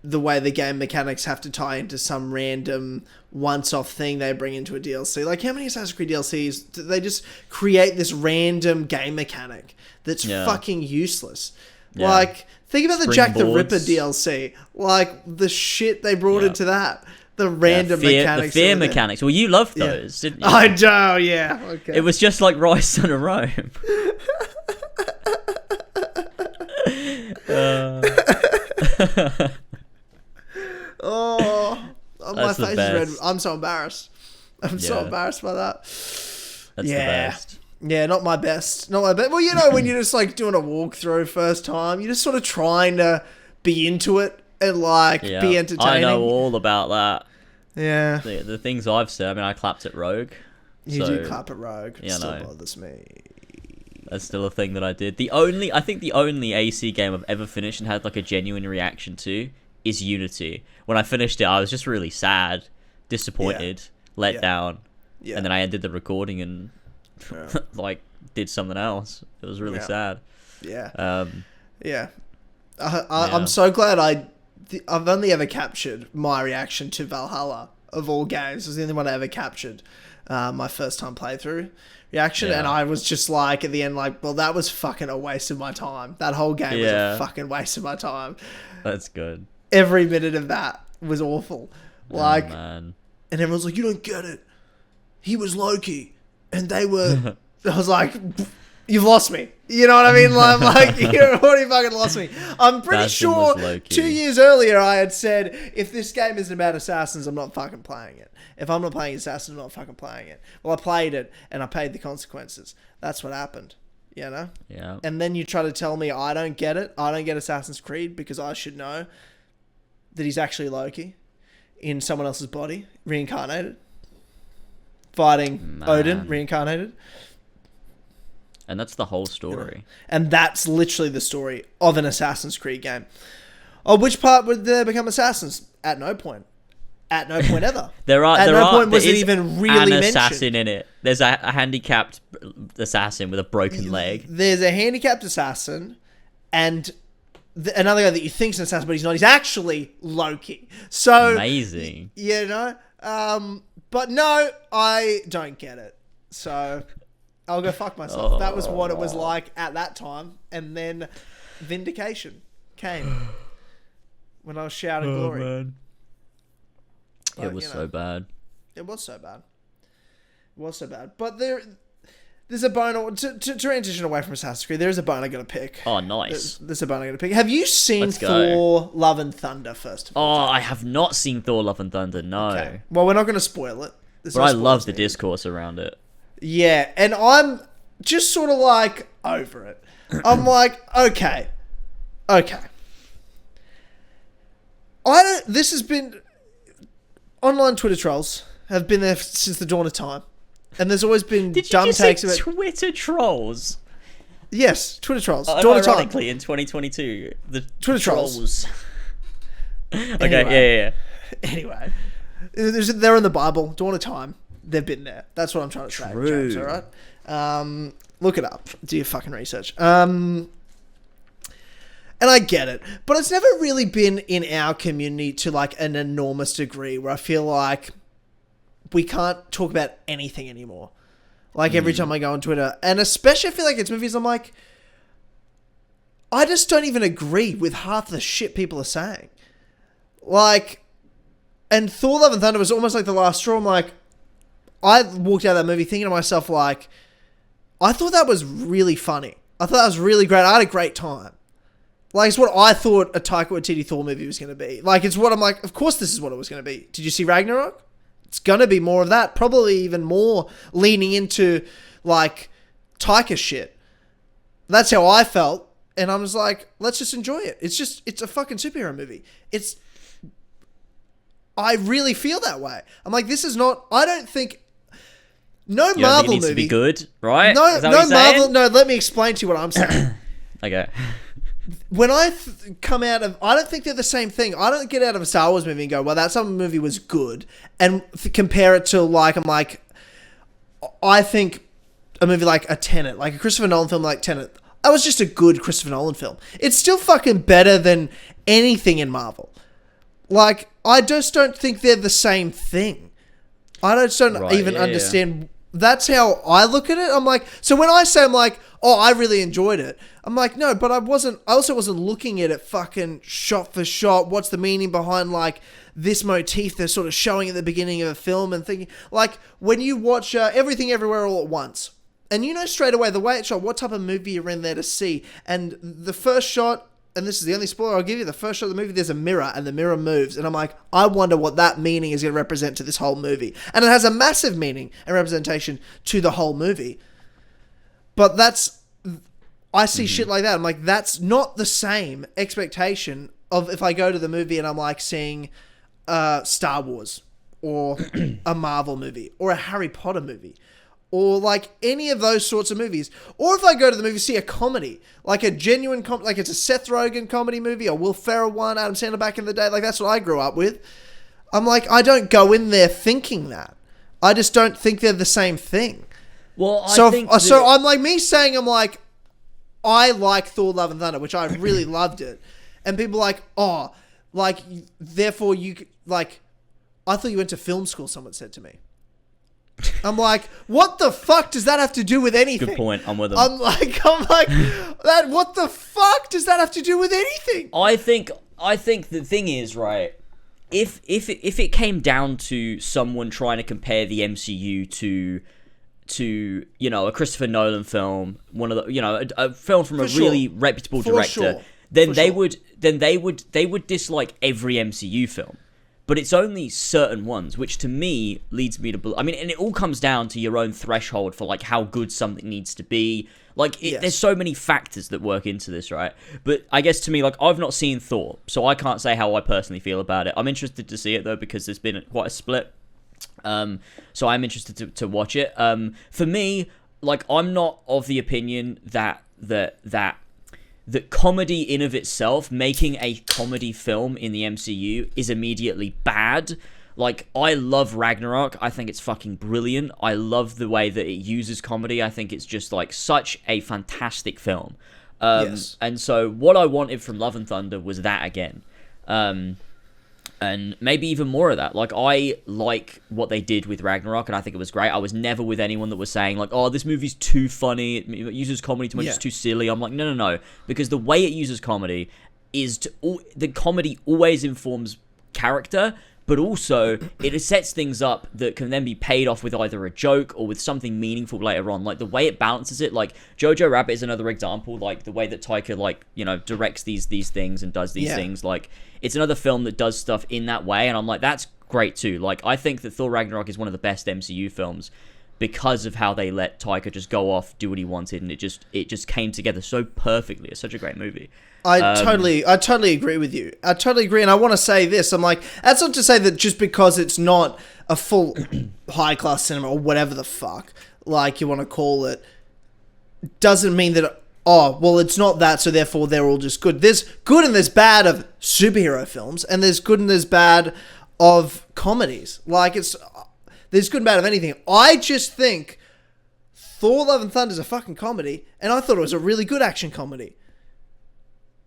the way the game mechanics have to tie into some random once-off thing they bring into a DLC. Like, how many Assassin's Creed DLCs, they just create this random game mechanic that's fucking useless. Yeah. Like, think about the Jack the Ripper DLC. Like, the shit they brought into that. The random mechanics. The fear mechanics. Well, you loved those, didn't you? I know, yeah. Okay. It was just like Rise, Son of Rome. My face is red. I'm so embarrassed. I'm so embarrassed by that. That's the best. Yeah, not my best. Not my best. Well, you know, when you're just like doing a walkthrough first time, you're just sort of trying to be into it and like be entertaining. I know all about that. Yeah. The things I've said. I mean, I clapped at Rogue. You do clap at Rogue. It still bothers me. That's still a thing that I did. I think the only AC game I've ever finished and had like a genuine reaction to is Unity. When I finished it, I was just really sad, disappointed, let down. Yeah. And then I ended the recording and like did something else. It was really sad. Yeah. I'm so glad I've only ever captured my reaction to Valhalla of all games. It was the only one I ever captured. My first time playthrough reaction, and I was just like at the end, like, well, that was fucking a waste of my time. That whole game was a fucking waste of my time. That's good. Every minute of that was awful. Like, man. And everyone's like, you don't get it. He was Loki, and they were. I was like, you've lost me. You know what I mean? I'm like, you already fucking lost me. I'm pretty sure 2 years earlier I had said, if this game isn't about assassins, I'm not fucking playing it. If I'm not playing Assassin, I'm not fucking playing it. Well, I played it, and I paid the consequences. That's what happened. You know? Yeah. And then you try to tell me I don't get it. I don't get Assassin's Creed because I should know that he's actually Loki in someone else's body, reincarnated. fighting Odin, reincarnated. And that's the whole story. And that's literally the story of an Assassin's Creed game. Oh, which part would they become assassins? At no point. At no point ever. There was it even really an mentioned. Assassin in it. There's a handicapped assassin with a broken leg. There's a handicapped assassin, and another guy that you think's an assassin, but he's not. He's actually Loki. So amazing. But no, I don't get it. So I'll go fuck myself. That was what it was like at that time, and then Vindication came when I was shouting glory. Man. It was so bad. It was so bad. But there's a bone to transition away from Assassin's Creed. There is a bone I got to pick. Oh, nice. There's a bone I got to pick. Have you seen Thor: Love and Thunder first of all? Oh, I have not seen Thor: Love and Thunder. No. Okay. Well, we're not going to spoil it. But I love the discourse around it. Yeah, and I'm just sort of like over it. I'm like, okay. This has been... Online Twitter trolls have been there since the dawn of time. And there's always been dumb takes about... Twitter trolls? Yes, Twitter trolls. Dawn of time. Ironically, in 2022, the Twitter trolls. Okay, yeah. Anyway, they're in the Bible. Dawn of time. They've been there. That's what I'm trying to say, James, all right? Look it up. Do your fucking research. And I get it, but it's never really been in our community to like an enormous degree where I feel like we can't talk about anything anymore. Like every time I go on Twitter, and especially I feel like it's movies, I'm like, I just don't even agree with half the shit people are saying. Like, and Thor: Love and Thunder was almost like the last straw. I'm like, I walked out of that movie thinking to myself like, I thought that was really funny. I thought that was really great. I had a great time. Like, it's what I thought a Taika Waititi Thor movie was going to be. Like, it's what I'm like, of course this is what it was going to be. Did you see Ragnarok? It's going to be more of that. Probably even more leaning into, like, Taika shit. That's how I felt. And I was like, let's just enjoy it. It's a fucking superhero movie. I really feel that way. I'm like, this is not, I don't think... No Marvel movie needs to be good, right? No Marvel. No, let me explain to you what I'm saying. Okay. When I come out of... I don't think they're the same thing. I don't get out of a Star Wars movie and go, well, that some movie was good, and compare it to, like, I'm like... I think a movie like a Tenet, like a Christopher Nolan film like Tenet, that was just a good Christopher Nolan film. It's still fucking better than anything in Marvel. Like, I just don't think they're the same thing. I don't understand... Yeah. That's how I look at it. I'm like... So when I say I'm like, oh, I really enjoyed it, I'm like, no, but I also wasn't looking at it fucking shot for shot. What's the meaning behind, like, this motif they're sort of showing at the beginning of a film and thinking... Like, when you watch Everything Everywhere All at Once, and you know straight away the way it's shot, what type of movie you're in there to see. And the first shot... And this is the only spoiler I'll give you. The first shot of the movie, there's a mirror, and the mirror moves. And I'm like, I wonder what that meaning is going to represent to this whole movie. And it has a massive meaning and representation to the whole movie. But that's... I see shit like that. I'm like, that's not the same expectation of if I go to the movie and I'm like seeing Star Wars or a Marvel movie or a Harry Potter movie. Or like any of those sorts of movies. Or if I go to the movie, see a comedy. Like a genuine like it's a Seth Rogen comedy movie, or Will Ferrell one, Adam Sandler back in the day. Like that's what I grew up with. I'm like, I don't go in there thinking that. I just don't think they're the same thing. Well, so I'm like, me saying, I'm like, I like Thor: Love and Thunder, which I really loved it. And people are like, oh, like, therefore you, like, I thought you went to film school, someone said to me. I'm like, what the fuck does that have to do with anything? Good point. I'm with them. I'm like, that. What the fuck does that have to do with anything? I think the thing is, right, if it came down to someone trying to compare the MCU to you know, a Christopher Nolan film, one of the, a film from really reputable director, then they would dislike every MCU film. But it's only certain ones, which to me leads me to believe... I mean, and it all comes down to your own threshold for, like, how good something needs to be. Like, there's so many factors that work into this, right? But I guess to me, like, I've not seen Thor, so I can't say how I personally feel about it. I'm interested to see it, though, because there's been quite a split So I'm interested to watch it. For me, like, I'm not of the opinion that comedy in of itself, making a comedy film in the MCU, is immediately bad. Like, I love Ragnarok. I think it's fucking brilliant. I love the way that it uses comedy. I think it's just, like, such a fantastic film. Yes. And so what I wanted from Love and Thunder was that again. And maybe even more of that. Like, I like what they did with Ragnarok, and I think it was great. I was never with anyone that was saying, like, oh, this movie's too funny, it uses comedy too much, it's too silly. I'm like, no. Because the way it uses comedy is the comedy always informs character, but also it sets things up that can then be paid off with either a joke or with something meaningful later on. Like, the way it balances it, like, Jojo Rabbit is another example. Like, the way that Taika, like, you know, directs these things and does these things. Like, it's another film that does stuff in that way, and I'm like, that's great too. Like, I think that Thor Ragnarok is one of the best MCU films because of how they let Taika just go off, do what he wanted, and it just came together so perfectly. It's such a great movie. I totally agree with you. I totally agree, and I want to say this. I'm like, that's not to say that just because it's not a full high-class cinema or whatever the fuck, like you want to call it, doesn't mean that, oh, well, it's not that, so therefore they're all just good. There's good and there's bad of superhero films, and there's good and there's bad of comedies. Like, there's good and bad of anything. I just think Thor Love and Thunder is a fucking comedy, and I thought it was a really good action comedy.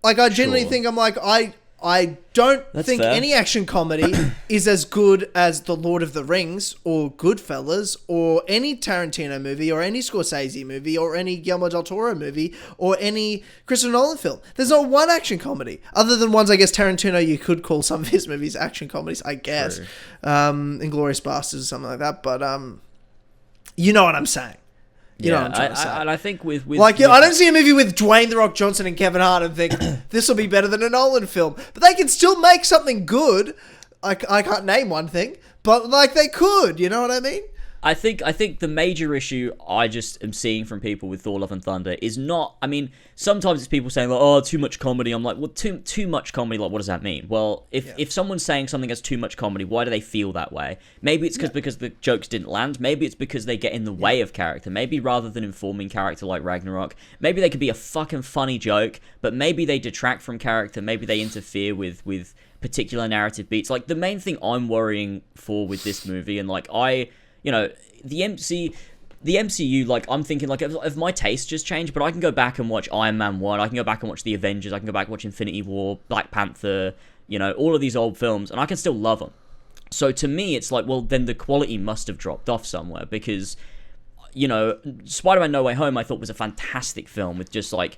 Like, I genuinely think, I'm like, I don't think fair. any action comedy is as good as The Lord of the Rings or Goodfellas or any Tarantino movie or any Scorsese movie or any Guillermo del Toro movie or any Christopher Nolan film. There's not one action comedy other than ones, I guess, Tarantino, you could call some of his movies action comedies, I guess. Inglourious Basterds or something like that. But, you know what I'm saying. You know what I'm trying to say. And I think with I don't see a movie with Dwayne "The Rock" Johnson and Kevin Hart and think this will be better than a Nolan film. But they can still make something good. I can't name one thing, but like they could. You know what I mean? I think the major issue I just am seeing from people with Thor Love and Thunder is not, I mean, sometimes it's people saying, like, oh, too much comedy. I'm like, well, too much comedy, like, what does that mean? Well, if someone's saying something has too much comedy, why do they feel that way? Maybe it's because the jokes didn't land. Maybe it's because they get in the way of character. Maybe rather than informing character like Ragnarok, maybe they could be a fucking funny joke, but maybe they detract from character. Maybe they interfere with particular narrative beats. Like, the main thing I'm worrying for with this movie, and like, you know, the MCU, like, I'm thinking, like, if my taste just changed, but I can go back and watch Iron Man 1, I can go back and watch The Avengers, I can go back and watch Infinity War, Black Panther, you know, all of these old films, and I can still love them. So to me, it's like, well, then the quality must have dropped off somewhere, because, you know, Spider-Man No Way Home, I thought was a fantastic film with just, like,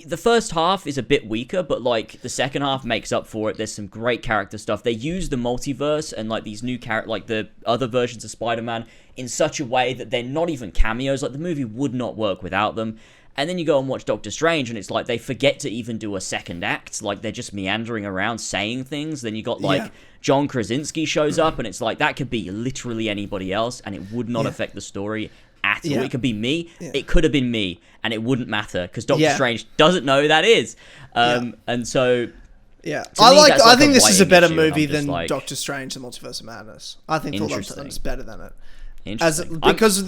the first half is a bit weaker, but like the second half makes up for it. There's some great character stuff. They use the multiverse and like these new like the other versions of Spider-Man in such a way that they're not even cameos. Like, the movie would not work without them. And then you go and watch Doctor Strange, and it's like they forget to even do a second act. Like, they're just meandering around saying things. Then you got like John Krasinski shows up, and it's like that could be literally anybody else, and it would not affect the story at all. It could be me. It could have been me, and it wouldn't matter because Doctor Strange doesn't know who that is. And so, I think this is a better movie than like, Doctor Strange: The Multiverse of Madness. I think Thor: Love and Thunder is better than it. Because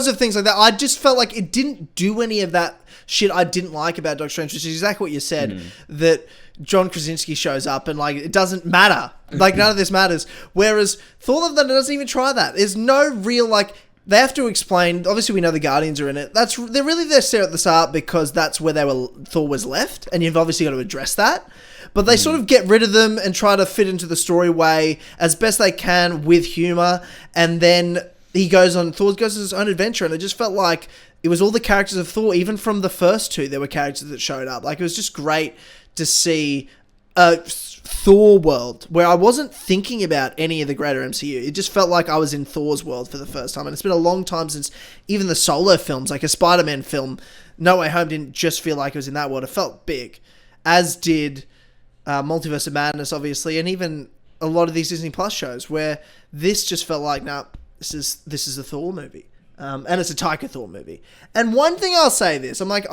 of things like that. I just felt like it didn't do any of that shit I didn't like about Doctor Strange, which is exactly what you said. That John Krasinski shows up and like it doesn't matter. Like, none of this matters. Whereas Thor: Love and Thunder doesn't even try that. There's no real like. They have to explain. Obviously, we know the Guardians are in it. They're really there at the start because that's where Thor was left, and you've obviously got to address that. But they sort of get rid of them and try to fit into the story way as best they can with humor, and then Thor goes on his own adventure, and it just felt like it was all the characters of Thor. Even from the first two, there were characters that showed up. Like, it was just great to see Thor world where I wasn't thinking about any of the greater MCU. It just felt like I was in Thor's world for the first time, and it's been a long time since even the solo films, like a Spider-Man film, No Way Home didn't just feel like it was in that world. It felt big, as did Multiverse of Madness, obviously, and even a lot of these Disney Plus shows, where this just felt like, nah, this is a Thor movie, and it's a Taika Thor movie. And one thing I'll say this, I'm like,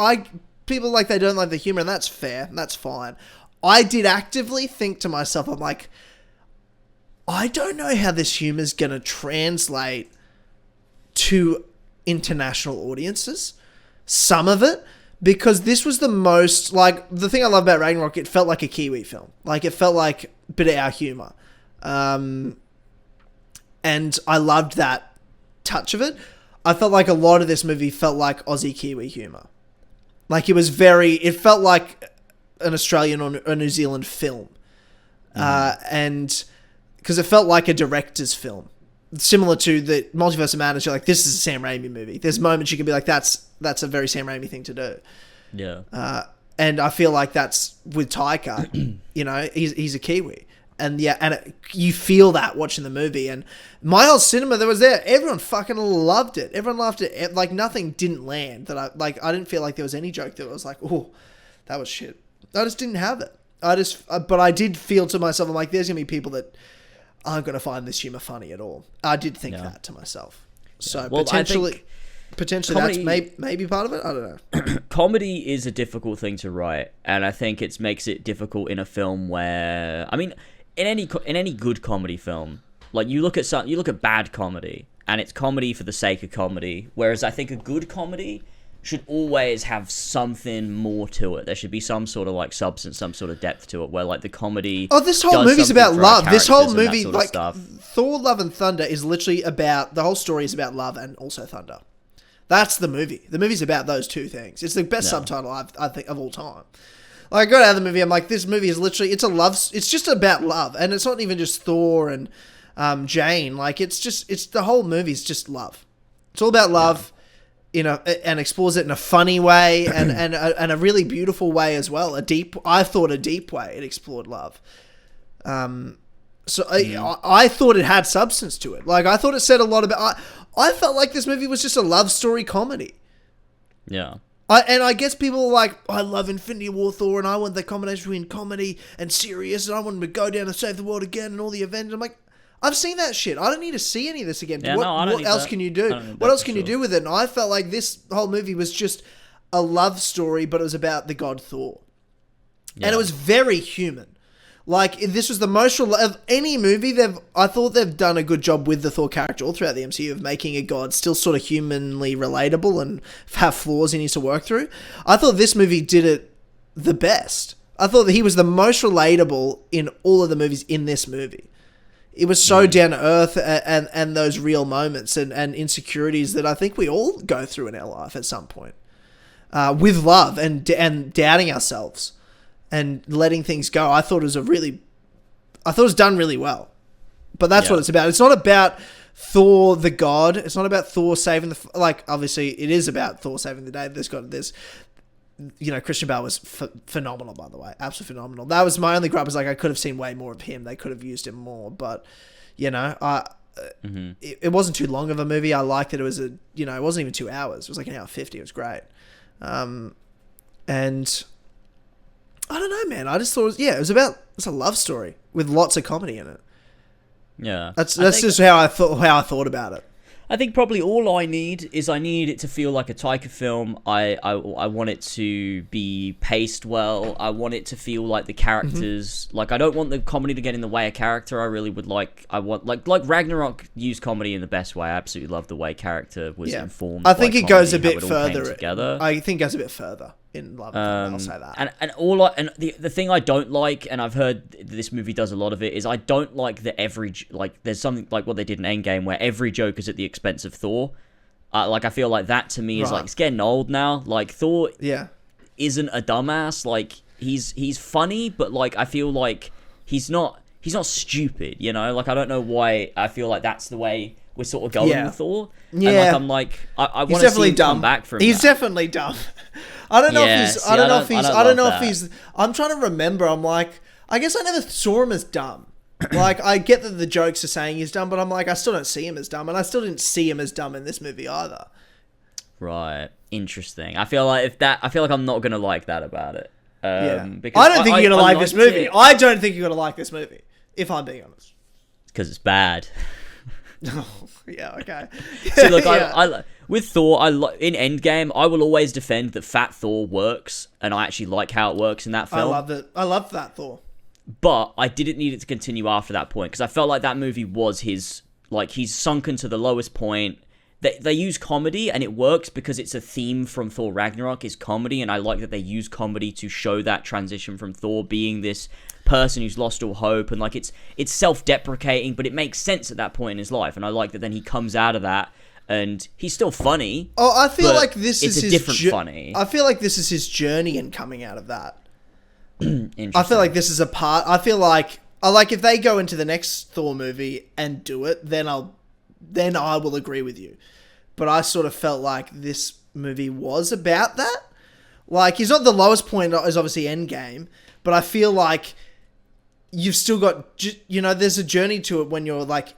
people like they don't like the humor, and that's fair, and that's fine. I did actively think to myself, I'm like, I don't know how this humor's going to translate to international audiences. Some of it, because this was the most, like, the thing I love about Ragnarok, it felt like a Kiwi film. Like, it felt like a bit of our humor. And I loved that touch of it. I felt like a lot of this movie felt like Aussie Kiwi humor. Like, it felt like an Australian or a New Zealand film. And because it felt like a director's film. Similar to the Multiverse of Madness, you're like, this is a Sam Raimi movie. There's moments you can be like, that's a very Sam Raimi thing to do. Yeah. And I feel like that's with Taika. You know, he's a Kiwi. And you feel that watching the movie. And my whole cinema that was there, everyone fucking loved it. Everyone loved it. Like, nothing didn't land that I didn't feel like there was any joke that was like, oh, that was shit. I just didn't have it. But I did feel to myself, I'm like, there's gonna be people that aren't gonna find this humor funny at all. I did think that to myself. So potentially comedy, that's maybe part of it. I don't know. Comedy is a difficult thing to write, and I think it makes it difficult in a film where, I mean, in any good comedy film, like you look at bad comedy, and it's comedy for the sake of comedy. Whereas I think a good comedy should always have something more to it. There should be some sort of like substance, some sort of depth to it, where like the comedy. Oh, this whole movie's about love. This whole movie, like stuff. Thor: Love and Thunder, is literally about, the whole story is about love and also thunder. That's the movie. The movie's about those two things. It's the best subtitle I think of all time. Like, I got out of the movie, I'm like, this movie is literally, it's just about love. And it's not even just Thor and Jane. Like, it's the whole movie's just love. It's all about love, you know, and explores it in a funny way and a really beautiful way as well. I thought a deep way it explored love. So I thought it had substance to it. Like, I thought it said a lot about, I felt like this movie was just a love story comedy. Yeah. I guess people are like, I love Infinity War Thor, and I want the combination between comedy and serious, and I want him to go down and save the world again, and all the Avengers. I'm like, I've seen that shit. I don't need to see any of this again. Yeah, what else can you do? What else can you do with it? And I felt like this whole movie was just a love story, but it was about the god Thor. Yeah. And it was very human. Like, this was the most of any movie. I thought they've done a good job with the Thor character all throughout the MCU of making a god still sort of humanly relatable and have flaws he needs to work through. I thought this movie did it the best. I thought that he was the most relatable in all of the movies in this movie. It was so down to earth and those real moments and insecurities that I think we all go through in our life at some point. With love and doubting ourselves. And letting things go. I thought it was done really well. But that's what it's about. It's not about Thor the god. It's not about Thor saving obviously it is about Thor saving the day. Christian Bale was phenomenal, by the way. Absolutely phenomenal. That was my only gripe, was like, I could have seen way more of him. They could have used him more. But, it wasn't too long of a movie. I liked that it was it wasn't even 2 hours. It was like 1 hour 50. It was great. And I don't know, man. I just thought it's a love story with lots of comedy in it. Yeah. That's just how I thought about it. I think probably all I need it to feel like a Taika film. I want it to be paced well. I want it to feel like the characters, like, I don't want the comedy to get in the way of character. I really would like Ragnarok used comedy in the best way. I absolutely love the way character was informed. I think it goes a bit further. I think it goes a bit further in love. I'll say that. And the thing I don't like, and I've heard this movie does a lot of it, is I don't like that there's something like what they did in Endgame where every joke is at the expense of Thor. I feel like that to me is like, it's getting old now. Like, Thor isn't a dumbass. Like, he's funny, but like, I feel like he's not stupid, you know? Like, I don't know why I feel like that's the way we're sort of going with Thor. Yeah. And I want to see him come back from He's definitely dumb. I don't know if he's I'm trying to remember. I'm like, I guess I never saw him as dumb. Like, I get that the jokes are saying he's dumb, but I'm like, I still don't see him as dumb, and I still didn't see him as dumb in this movie either. Right. Interesting. I feel like I'm not gonna like that about it. Because I don't think you're gonna like this movie. I don't think you're gonna like this movie, if I'm being honest. Because it's bad. Yeah, okay. So look, with Thor, in Endgame, I will always defend that Fat Thor works, and I actually like how it works in that film. I love that Thor. But I didn't need it to continue after that point, because I felt like that movie was his, like, he's sunken to the lowest point. They use comedy, and it works because it's a theme from Thor Ragnarok, is comedy, and I like that they use comedy to show that transition from Thor being this person who's lost all hope, and like it's self-deprecating, but it makes sense at that point in his life, and I like that then he comes out of that, and he's still funny. Oh, I feel like this is his different funny. I feel like this is his journey in coming out of that. Interesting. I feel like this is a part. I feel like if they go into the next Thor movie and do it, then I will agree with you. But I sort of felt like this movie was about that. Like, he's not the lowest point, is obviously Endgame, but I feel like you've still got, there's a journey to it when you're like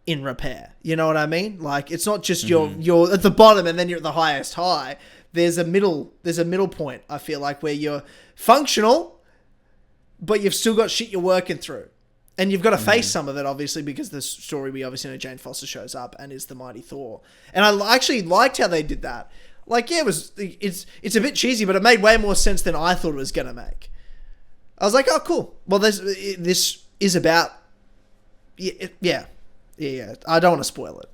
in repair. You know what I mean? Like, it's not just you're at the bottom and then you're at the highest high. There's a middle point, I feel like, where you're functional, but you've still got shit you're working through. And you've got to face some of it, obviously, because the story, we obviously know Jane Foster shows up and is the mighty Thor. And I actually liked how they did that. Like, yeah, it's a bit cheesy, but it made way more sense than I thought it was going to make. I was like, oh, cool. Well, this is about... Yeah. I don't want to spoil it.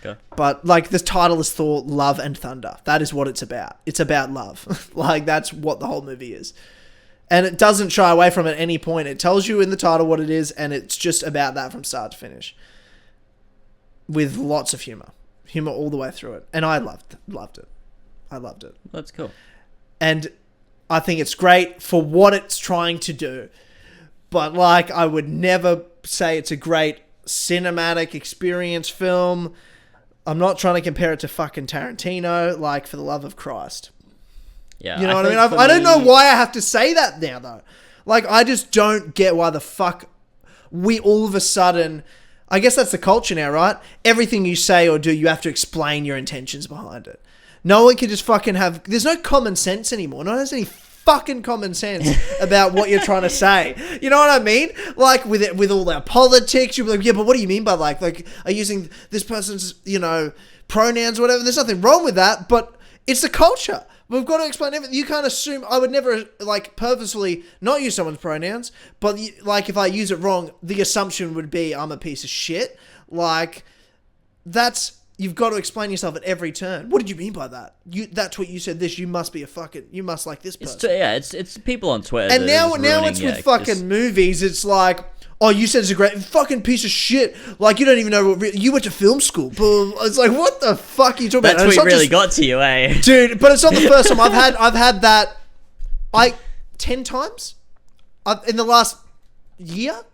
Okay. But, like, the title is Thor, Love and Thunder. That is what it's about. It's about love. Like, that's what the whole movie is. And it doesn't shy away from it at any point. It tells you in the title what it is, and it's just about that from start to finish. With lots of humor. Humor all the way through it. And I loved it. I loved it. That's cool. And I think it's great for what it's trying to do. But, like, I would never say it's a great cinematic experience film. I'm not trying to compare it to fucking Tarantino, like, for the love of Christ. Yeah, you know what I mean? I don't know why I have to say that now, though. Like, I just don't get why the fuck we all of a sudden... I guess that's the culture now, right? Everything you say or do, you have to explain your intentions behind it. No one can just fucking have... There's no common sense anymore. No one has any fucking common sense about what you're trying to say. You know what I mean? Like, with all our politics, you'll be like, yeah, but what do you mean by like are you using this person's, pronouns or whatever? There's nothing wrong with that, but it's the culture. We've got to explain everything. You can't assume... I would never, like, purposefully not use someone's pronouns, but, like, if I use it wrong, the assumption would be I'm a piece of shit. Like, that's... You've got to explain yourself at every turn. What did you mean by that? That's what you said. You must be you must like this person. It's people on Twitter. And now it's with fucking movies. It's like... Oh, you said it's a great fucking piece of shit. Like, you don't even know you went to film school. It's like, what the fuck are you talking about? That tweet really got to you, eh? Dude, but it's not the first time. I've had that 10 times in the last year.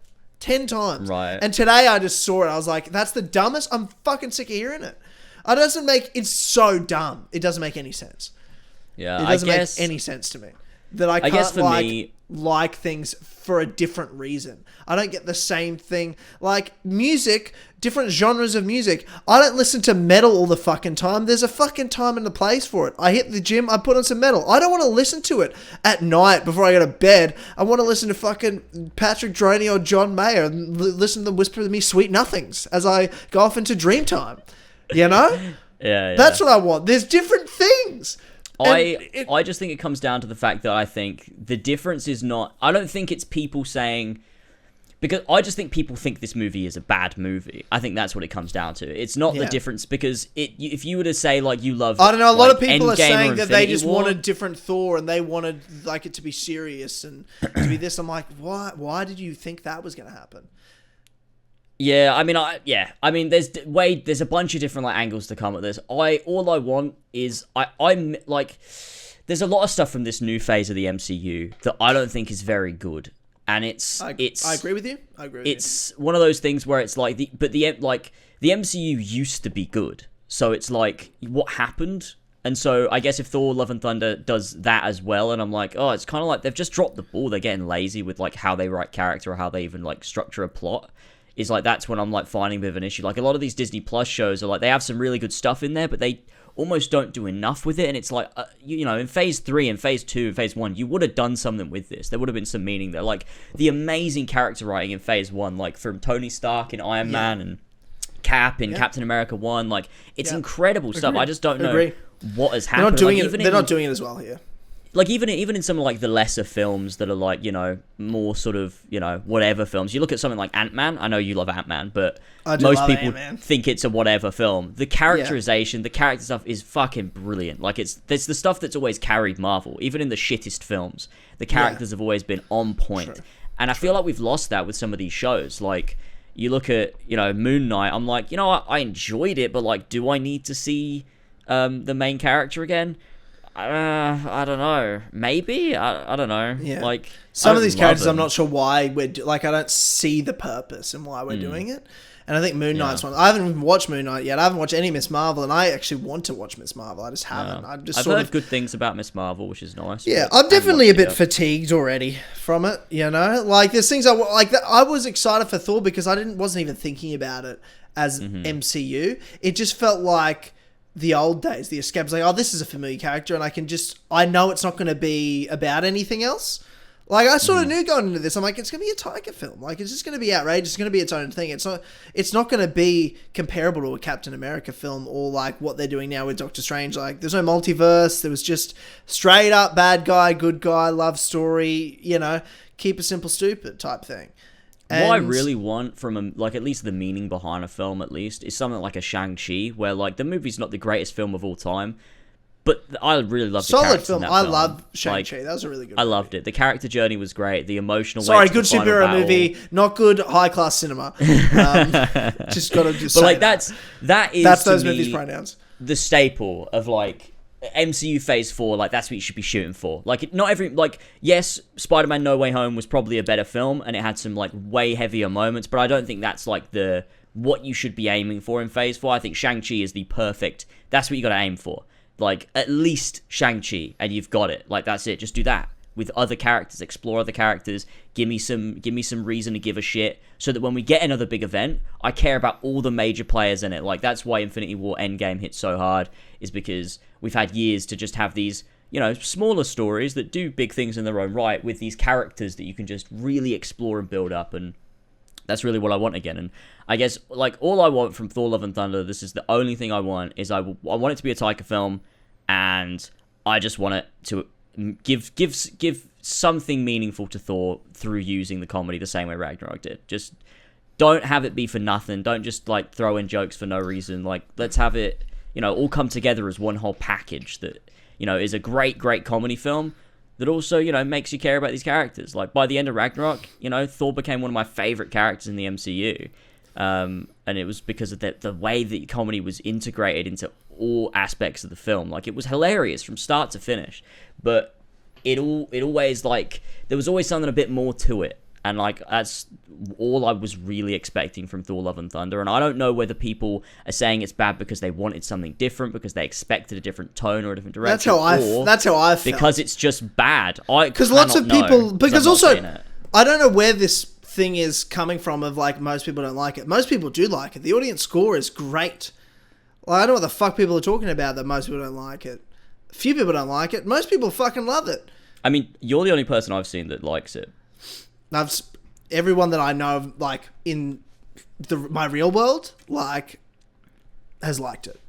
10 times. Right. And today I just saw it. I was like, that's the dumbest. I'm fucking sick of hearing it. It's so dumb. It doesn't make any sense. Yeah, it doesn't make any sense to me. That I can't like things for a different reason. I don't get the same thing. Like, music, different genres of music. I don't listen to metal all the fucking time. There's a fucking time and a place for it. I hit the gym, I put on some metal. I don't want to listen to it at night before I go to bed. I want to listen to fucking Patrick Droney or John Mayer and listen to them whisper to me sweet nothings as I go off into dream time. You know? Yeah. That's what I want. There's different things. I just think it comes down to the fact that I think the difference is not... I don't think it's people saying... Because I just think people think this movie is a bad movie. I think that's what it comes down to. It's not the difference, because if you were to say, like, you love... I don't know, a lot of people Endgame are saying that they just War, wanted different Thor and they wanted, like, it to be serious and to be this. I'm like, why did you think that was going to happen? Yeah, I mean, there's a bunch of different, like, angles to come at this. All I want is I'm like, there's a lot of stuff from this new phase of the MCU that I don't think is very good, and I agree with you. It's one of those things where it's like the MCU used to be good, so it's like, what happened? And so I guess if Thor: Love and Thunder does that as well, and I'm like, oh, it's kind of like they've just dropped the ball. They're getting lazy with, like, how they write character or how they even, like, structure a plot. Is like, that's when I'm, like, finding a bit of an issue. Like, a lot of these Disney Plus shows are like, they have some really good stuff in there, but they almost don't do enough with it. And it's like, in phase 3 and phase 2 and phase 1, you would have done something with this. There would have been some meaning there. Like, the amazing character writing in phase 1, like, from Tony Stark and Iron Man and Cap in Captain America 1, like, it's incredible stuff. I just don't know what has happened. They're not doing it as well here. like even in some of like the lesser films that are like, more sort of, whatever films. You look at something like Ant-Man. I know you love Ant-Man, but most people think it's a whatever film. The characterization, the character stuff is fucking brilliant. Like there's the stuff that's always carried Marvel, even in the shittest films. The characters have always been on point. True. And I feel like we've lost that with some of these shows. Like you look at, Moon Knight, I'm like, I enjoyed it, but like, do I need to see the main character again? I don't know. Maybe? I don't know. Yeah. Like some of these characters, I'm not sure why I don't see the purpose and why we're doing it. And I think Moon Knight's one. I haven't even watched Moon Knight yet. I haven't watched any Miss Marvel, and I actually want to watch Miss Marvel. I just haven't. I've heard good things about Miss Marvel, which is nice. Yeah, I'm definitely a bit fatigued already from it. Like there's things I was excited for Thor because I wasn't even thinking about it as MCU. It just felt like the old days, the escape. Like, this is a familiar character, and I know it's not going to be about anything else. Like, I sort of knew going into this, I'm like, it's going to be a tiger film. Like, it's just going to be outrageous. It's going to be its own thing. It's not going to be comparable to a Captain America film or, like, what they're doing now with Doctor Strange. Like, there's no multiverse. There was just straight up bad guy, good guy, love story, keep it simple, stupid type thing. And what I really want from like at least the meaning behind a film at least is something like a Shang-Chi where like the movie's not the greatest film of all time, but I really loved the solid film. I love Shang-Chi. That was a really good movie. I loved it. The character journey was great. The emotional good superhero movie, not good high class cinema. Just gotta just but say like that's those movies' pronouns. The staple of like MCU Phase 4, like that's what you should be shooting for. Like yes, Spider-Man No Way Home was probably a better film and it had some like way heavier moments, but I don't think that's like what you should be aiming for in Phase 4. I think Shang-Chi is that's what you got to aim for. Like at least Shang-Chi and you've got it. Like that's it. Just do that with other characters, explore other characters, give me some reason to give a shit so that when we get another big event, I care about all the major players in it. Like that's why Infinity War Endgame hit so hard, is because we've had years to just have these, smaller stories that do big things in their own right with these characters that you can just really explore and build up, and that's really what I want again. And I guess like all I want from Thor: Love and Thunder, this is the only thing I want, is I want it to be a Taika film, and I just want it to give something meaningful to Thor through using the comedy the same way Ragnarok did. Just don't have it be for nothing. Don't just like throw in jokes for no reason. Like let's have it, all come together as one whole package that, is a great comedy film that also, makes you care about these characters. Like by the end of Ragnarok, Thor became one of my favorite characters in the MCU. And it was because of the way that comedy was integrated into all aspects of the film. Like it was hilarious from start to finish, but it always like there was always something a bit more to it, and like that's all I was really expecting from Thor: Love and Thunder. And I don't know whether people are saying it's bad because they wanted something different, because they expected a different tone or a different direction. That's how I felt. Because it's just bad. Because lots of people, because also I don't know where this thing is coming from of like most people don't like it. Most people do like it. The audience score is great. Like, I don't know what the fuck people are talking about that most people don't like it. Few people don't like it. Most people fucking love it. I mean, you're the only person I've seen that likes it. Everyone that I know of, like in my real world, like has liked it.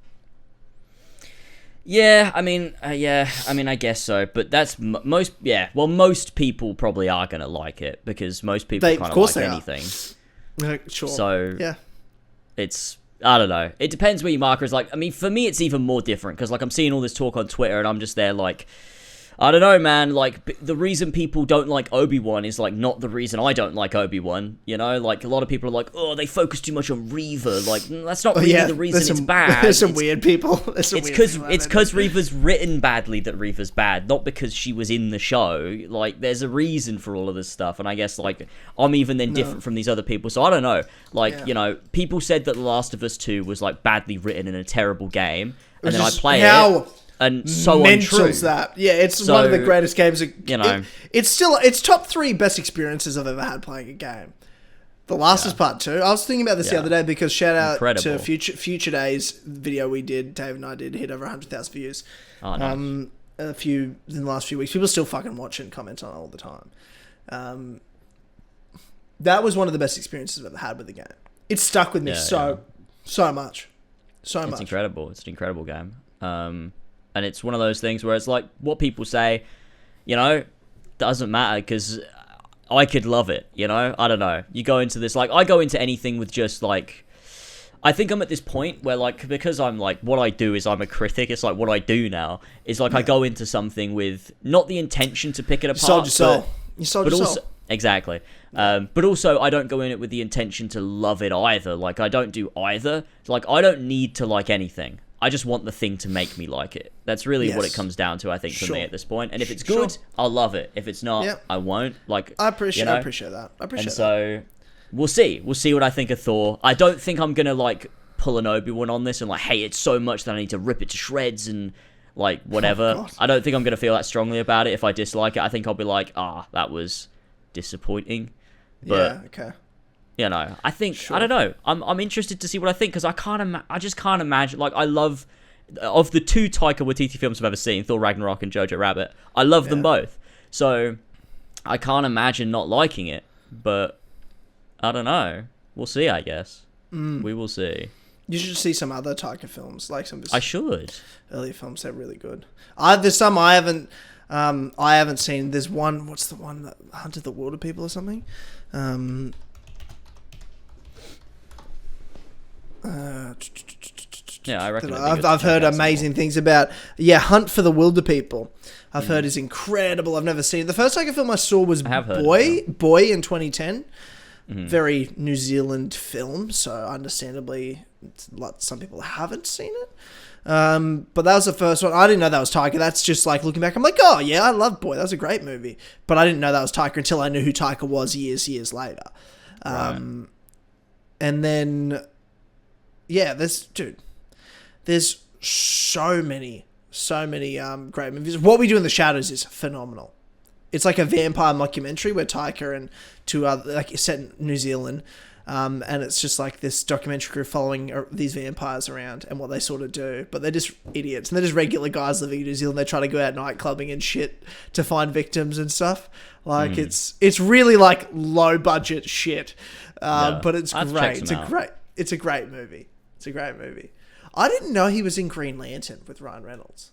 Yeah, I mean, I guess so, but that's most. Yeah, well, most people probably are gonna like it because most people kind of like anything. Sure. So yeah, I don't know. It depends where your marker is. Like, I mean, for me, it's even more different because like I'm seeing all this talk on Twitter and I'm just there like, I don't know, man. Like, the reason people don't like Obi-Wan is, like, not the reason I don't like Obi-Wan, Like, a lot of people are like, oh, they focus too much on Reaver. Like, that's not really the reason it's bad. There's some weird people. It's because Reaver's written badly that Reaver's bad, not because she was in the show. Like, there's a reason for all of this stuff, and I guess, like, I'm even then different from these other people, so I don't know. Like, people said that The Last of Us 2 was, like, badly written and a terrible game, and then I play it. And so untrue. That. Yeah, it's one of the greatest games. It's top 3 best experiences I've ever had playing a game. The Last is Part 2. I was thinking about this the other day because shout out to Future Days video we did, Dave and I did, hit over 100,000 views. Oh, nice. In the last few weeks. People still fucking watch it and comment on it all the time. That was one of the best experiences I've ever had with the game. It stuck with me so much. It's incredible. It's an incredible game. And it's one of those things where it's like what people say, you know, doesn't matter because I could love it, you know? I don't know. You go into this, like, I go into anything with just, like, I think I'm at this point where, like, because I'm, like, what I do is I'm a critic, it's like what I do now, is, like, I go into something with not the intention to pick it apart. Sold your soul. You sold your soul. Exactly. But also, I don't go in it with the intention to love it either. Like, I don't do either. Like, I don't need to like anything. I just want the thing to make me like it. That's really what it comes down to, I think, for me at this point. And if it's good, I'll love it. If it's not, I won't. Like, I appreciate that. So, we'll see. We'll see what I think of Thor. I don't think I'm gonna, like, pull an Obi-Wan on this and, like, hate it so much that I need to rip it to shreds and, like, whatever. Oh, I don't think I'm gonna feel that strongly about it. If I dislike it, I think I'll be like, that was disappointing. But, you know, I think, I don't know. I'm interested to see what I think, because I just can't imagine, like, I love, of the 2 Taika Waititi films I've ever seen, Thor Ragnarok and Jojo Rabbit, I love them both. So, I can't imagine not liking it, but, I don't know. We'll see, I guess. We will see. You should see some other Taika films, like some of his I should. earlier films. They're really good. There's some I haven't seen. There's one. What's the one that Hunted the Water People or something? Yeah, I reckon. I've heard amazing things about. Yeah, Hunt for the Wilder People. I've heard is incredible. I've never seen it. The first Taika film I saw was Boy in 2010. Very New Zealand film, so understandably, some people haven't seen it. But that was the first one. I didn't know that was Taika. That's just like looking back, I'm like, oh yeah, I love Boy. That was a great movie. But I didn't know that was Taika until I knew who Taika was years later. And then, there's so many great movies. What We Do in the Shadows is phenomenal. It's like a vampire mockumentary where Taika and 2 other, like, set in New Zealand. And it's just like this documentary crew following these vampires around and what they sort of do. But they're just idiots. And they're just regular guys living in New Zealand. They try to go out night clubbing and shit to find victims and stuff. Like, it's really, like, low budget shit. But it's great. It's a great movie. It's a great movie. I didn't know he was in Green Lantern with Ryan Reynolds.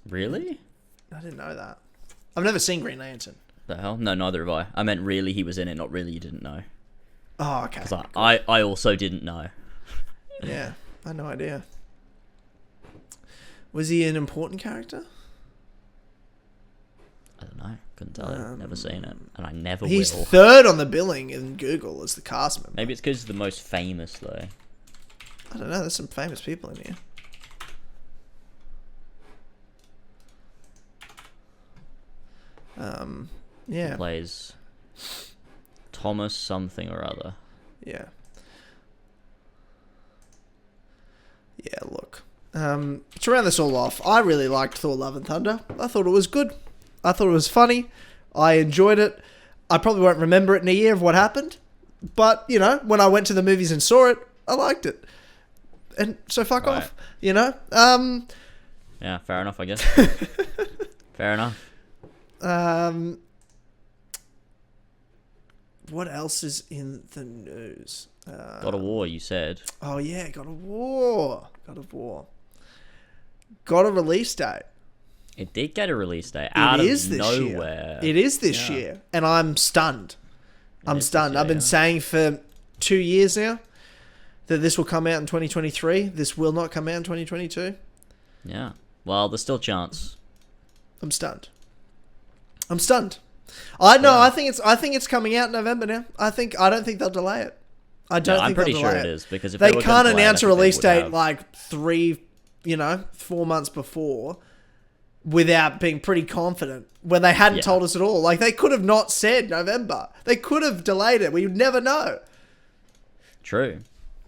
Really? I didn't know that. I've never seen Green Lantern. The hell? No, neither have I. I meant really he was in it, not really you didn't know. Oh, okay. Because I also didn't know. Yeah, I had no idea. Was he an important character? I don't know. Couldn't tell you. Never seen it. And I never will. He's 3rd on the billing in Google as the cast member. Maybe it's because he's the most famous, though. I don't know. There's some famous people in here. Yeah. He plays Thomas something or other. Yeah. Yeah, look. To round this all off, I really liked Thor Love and Thunder. I thought it was good. I thought it was funny. I enjoyed it. I probably won't remember it in a year of what happened. But, you know, when I went to the movies and saw it, I liked it. And so fuck off, you know? Yeah, fair enough, I guess. Fair enough. What else is in the news? God of War, you said. Oh yeah, God of War. Got a release date. It did get a release date out of nowhere. It is this year, and I'm stunned. I'm stunned. I've been saying for 2 years now that this will come out in 2023. This will not come out in 2022. Yeah. Well, there's still a chance. I'm stunned. I know. Yeah. I think it's coming out in November now. I don't think they'll delay it. I'm pretty sure it is, because if they can't announce a release date like 4 months before without being pretty confident when they hadn't told us at all. Like, they could have not said November. They could have delayed it. We would never know. True.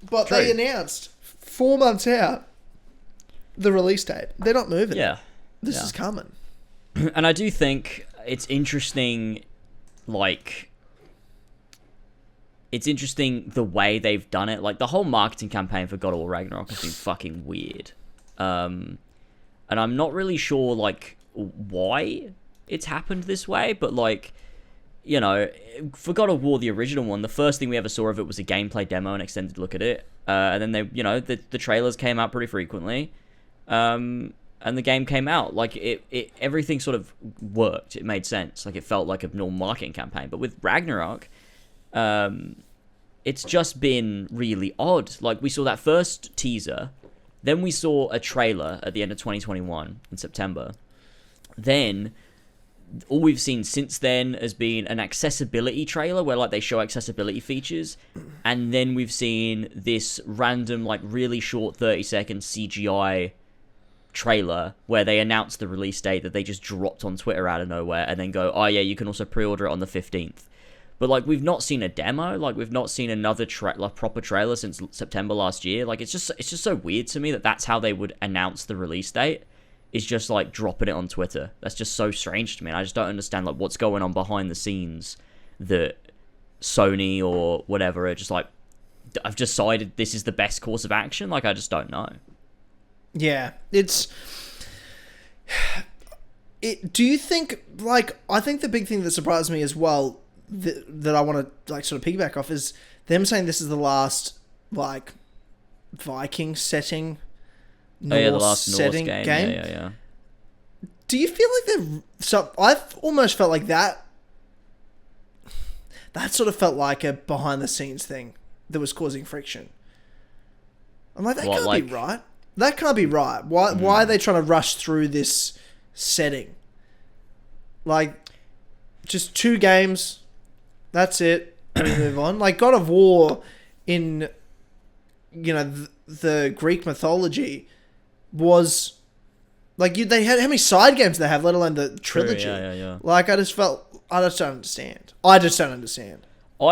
But they announced 4 months out the release date. They're not moving. Yeah. This is coming. And I do think it's interesting, like, it's interesting the way they've done it. Like, the whole marketing campaign for God of War Ragnarok has been fucking weird. And I'm not really sure, like, why it's happened this way, but, like, you know, for God of War, the original one, the first thing we ever saw of it was a gameplay demo, an extended look at it. And then the trailers came out pretty frequently. And and the game came out. Like it everything sort of worked. It made sense. Like it felt like a normal marketing campaign. But with Ragnarok, it's just been really odd. Like we saw that first teaser, then we saw a trailer at the end of 2021 in September. Then all we've seen since then has been an accessibility trailer where like they show accessibility features, and then we've seen this random like really short 30-second CGI trailer where they announced the release date that they just dropped on Twitter out of nowhere, and then go, oh yeah, you can also pre-order it on the 15th. But like we've not seen a demo, like we've not seen another proper trailer since September last year. Like it's just so weird to me that that's how they would announce the release date. Is just like dropping it on Twitter. That's just so strange to me. I just don't understand like what's going on behind the scenes that Sony or whatever are just like, I've decided this is the best course of action. Like I just don't know. Yeah, do you think, like, I think the big thing that surprised me as well that I want to like sort of piggyback off is them saying this is the last like Viking setting. The last setting Norse game. Yeah. Do you feel like they're... So I've almost felt like that sort of felt like a behind-the-scenes thing that was causing friction. I'm like, that can't be right. That can't be right. Why are they trying to rush through this setting? Like, just 2 games, that's it, and we move on. Like, God of War in, you know, the Greek mythology... was like they had how many side games they have, let alone the trilogy. Yeah. Like I just don't understand. I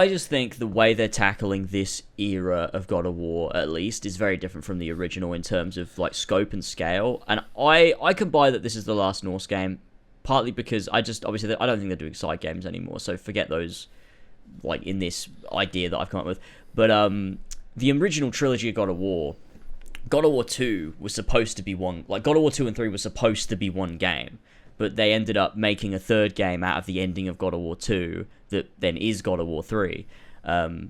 just think the way they're tackling this era of God of War, at least, is very different from the original in terms of like scope and scale. And I can buy that this is the last Norse game, partly because I don't think they're doing side games anymore. So forget those, like in this idea that I've come up with. But the original trilogy of God of War 2 was supposed to be one... Like, God of War 2 and 3 was supposed to be one game, but they ended up making a third game out of the ending of God of War 2 that then is God of War 3,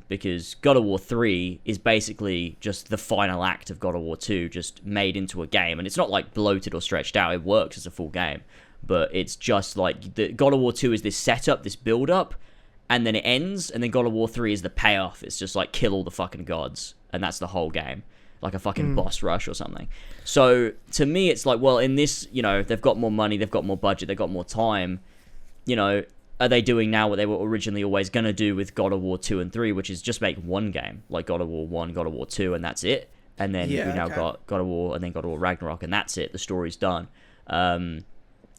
because God of War 3 is basically just the final act of God of War 2 just made into a game, and it's not, like, bloated or stretched out. It works as a full game, but it's just, like... God of War 2 is this setup, this build-up, and then it ends, and then God of War 3 is the payoff. It's just, like, kill all the fucking gods, and that's the whole game. Like a fucking boss rush or something. So to me, it's like, well, in this, you know, they've got more money, they've got more budget, they've got more time. You know, are they doing now what they were originally always going to do with God of War 2 and 3, which is just make one game, like God of War 1, God of War 2, and that's it. And then we now got God of War and then God of War Ragnarok, and that's it. The story's done.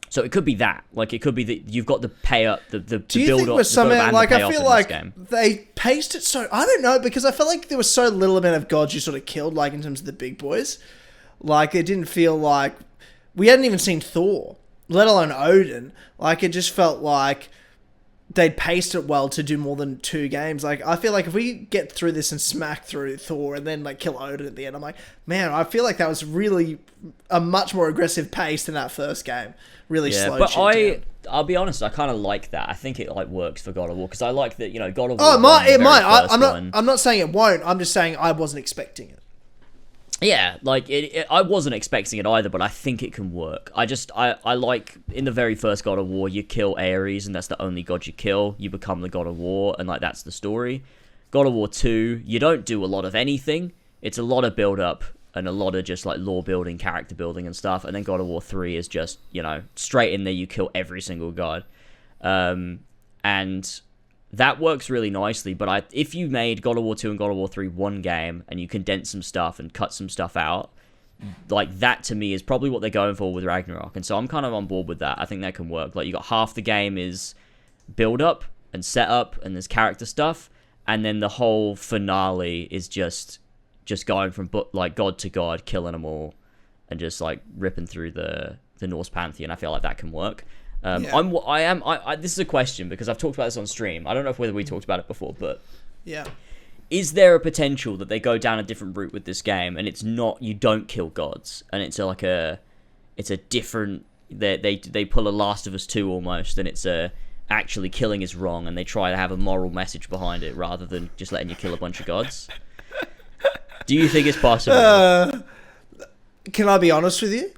So it could be that. Like, it could be that you've got the pay up, the build up. Do you think with some, like, I feel like they paced it so... I don't know, because I felt like there was so little amount of gods you sort of killed, like, in terms of the big boys. Like, it didn't feel like... We hadn't even seen Thor, let alone Odin. Like, it just felt like they'd paced it well to do more than 2 games. Like, I feel like if we get through this and smack through Thor and then, like, kill Odin at the end, I'm like, man, I feel like that was really a much more aggressive pace than that first game. Really slow. But I'll be honest, I kind of like that. I think it like works for God of War because I like that, you know, God of War. Oh, it might. I'm not saying it won't. I'm just saying I wasn't expecting it. Yeah, like I wasn't expecting it either, but I think it can work. I like in the very first God of War, you kill Ares, and that's the only god you kill. You become the God of War, and like that's the story. God of War 2, you don't do a lot of anything. It's a lot of build up and a lot of just like lore building, character building and stuff. And then God of War 3 is just, you know, straight in there, you kill every single god. And that works really nicely. But if you made God of War 2 and God of War 3 one game and you condense some stuff and cut some stuff out, like that to me is probably what they're going for with Ragnarok. And so I'm kind of on board with that. I think that can work. Like you got half the game is build up and set up and there's character stuff. And then the whole finale is just going from like god to god, killing them all, and just like ripping through the Norse pantheon. I feel like that can work. This is a question because I've talked about this on stream. I don't know whether we talked about it before, but yeah, is there a potential that they go down a different route with this game, and it's not you don't kill gods, and it's a different they pull a Last of Us 2 almost, and it's actually killing is wrong, and they try to have a moral message behind it rather than just letting you kill a bunch of gods. Do you think it's possible? Can I be honest with you?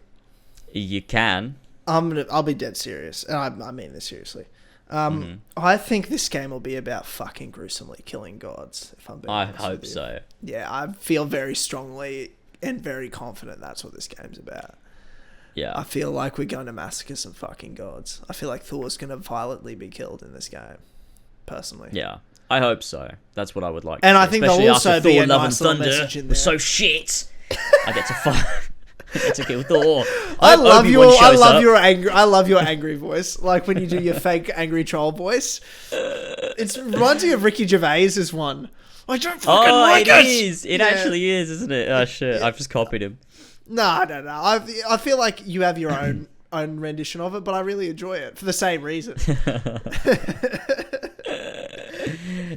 You can. I'll be dead serious, and I mean this seriously. I think this game will be about fucking gruesomely killing gods. If I'm being honest hope with you. so. Yeah, I feel very strongly and very confident that's what this game's about. Yeah. I feel like we're going to massacre some fucking gods. I feel like Thor's going to violently be killed in this game, personally. Yeah, I hope so. That's what I would like. And to I see. think Especially there'll also after be Thor a Love nice and little Thunder message in was there. so shit. I get to fight. I get to kill Thor. I love Obi-Wan your angry voice. Like when you do your fake angry troll voice. It reminds me of Ricky Gervais's one. I don't fucking like it. It is. It actually is, isn't it? Oh shit! I've just copied him. No. I feel like you have your own rendition of it, but I really enjoy it for the same reason.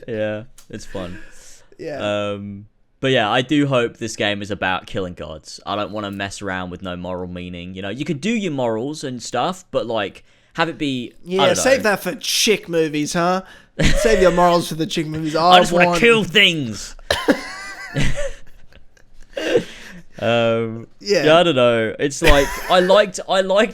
Yeah, it's fun. Yeah. But yeah, I do hope this game is about killing gods. I don't want to mess around with no moral meaning. You know, you could do your morals and stuff, but like have it be. Yeah, save that for chick movies, huh? Save your morals for the chick movies. I just want to kill things. Yeah, I don't know. It's like I liked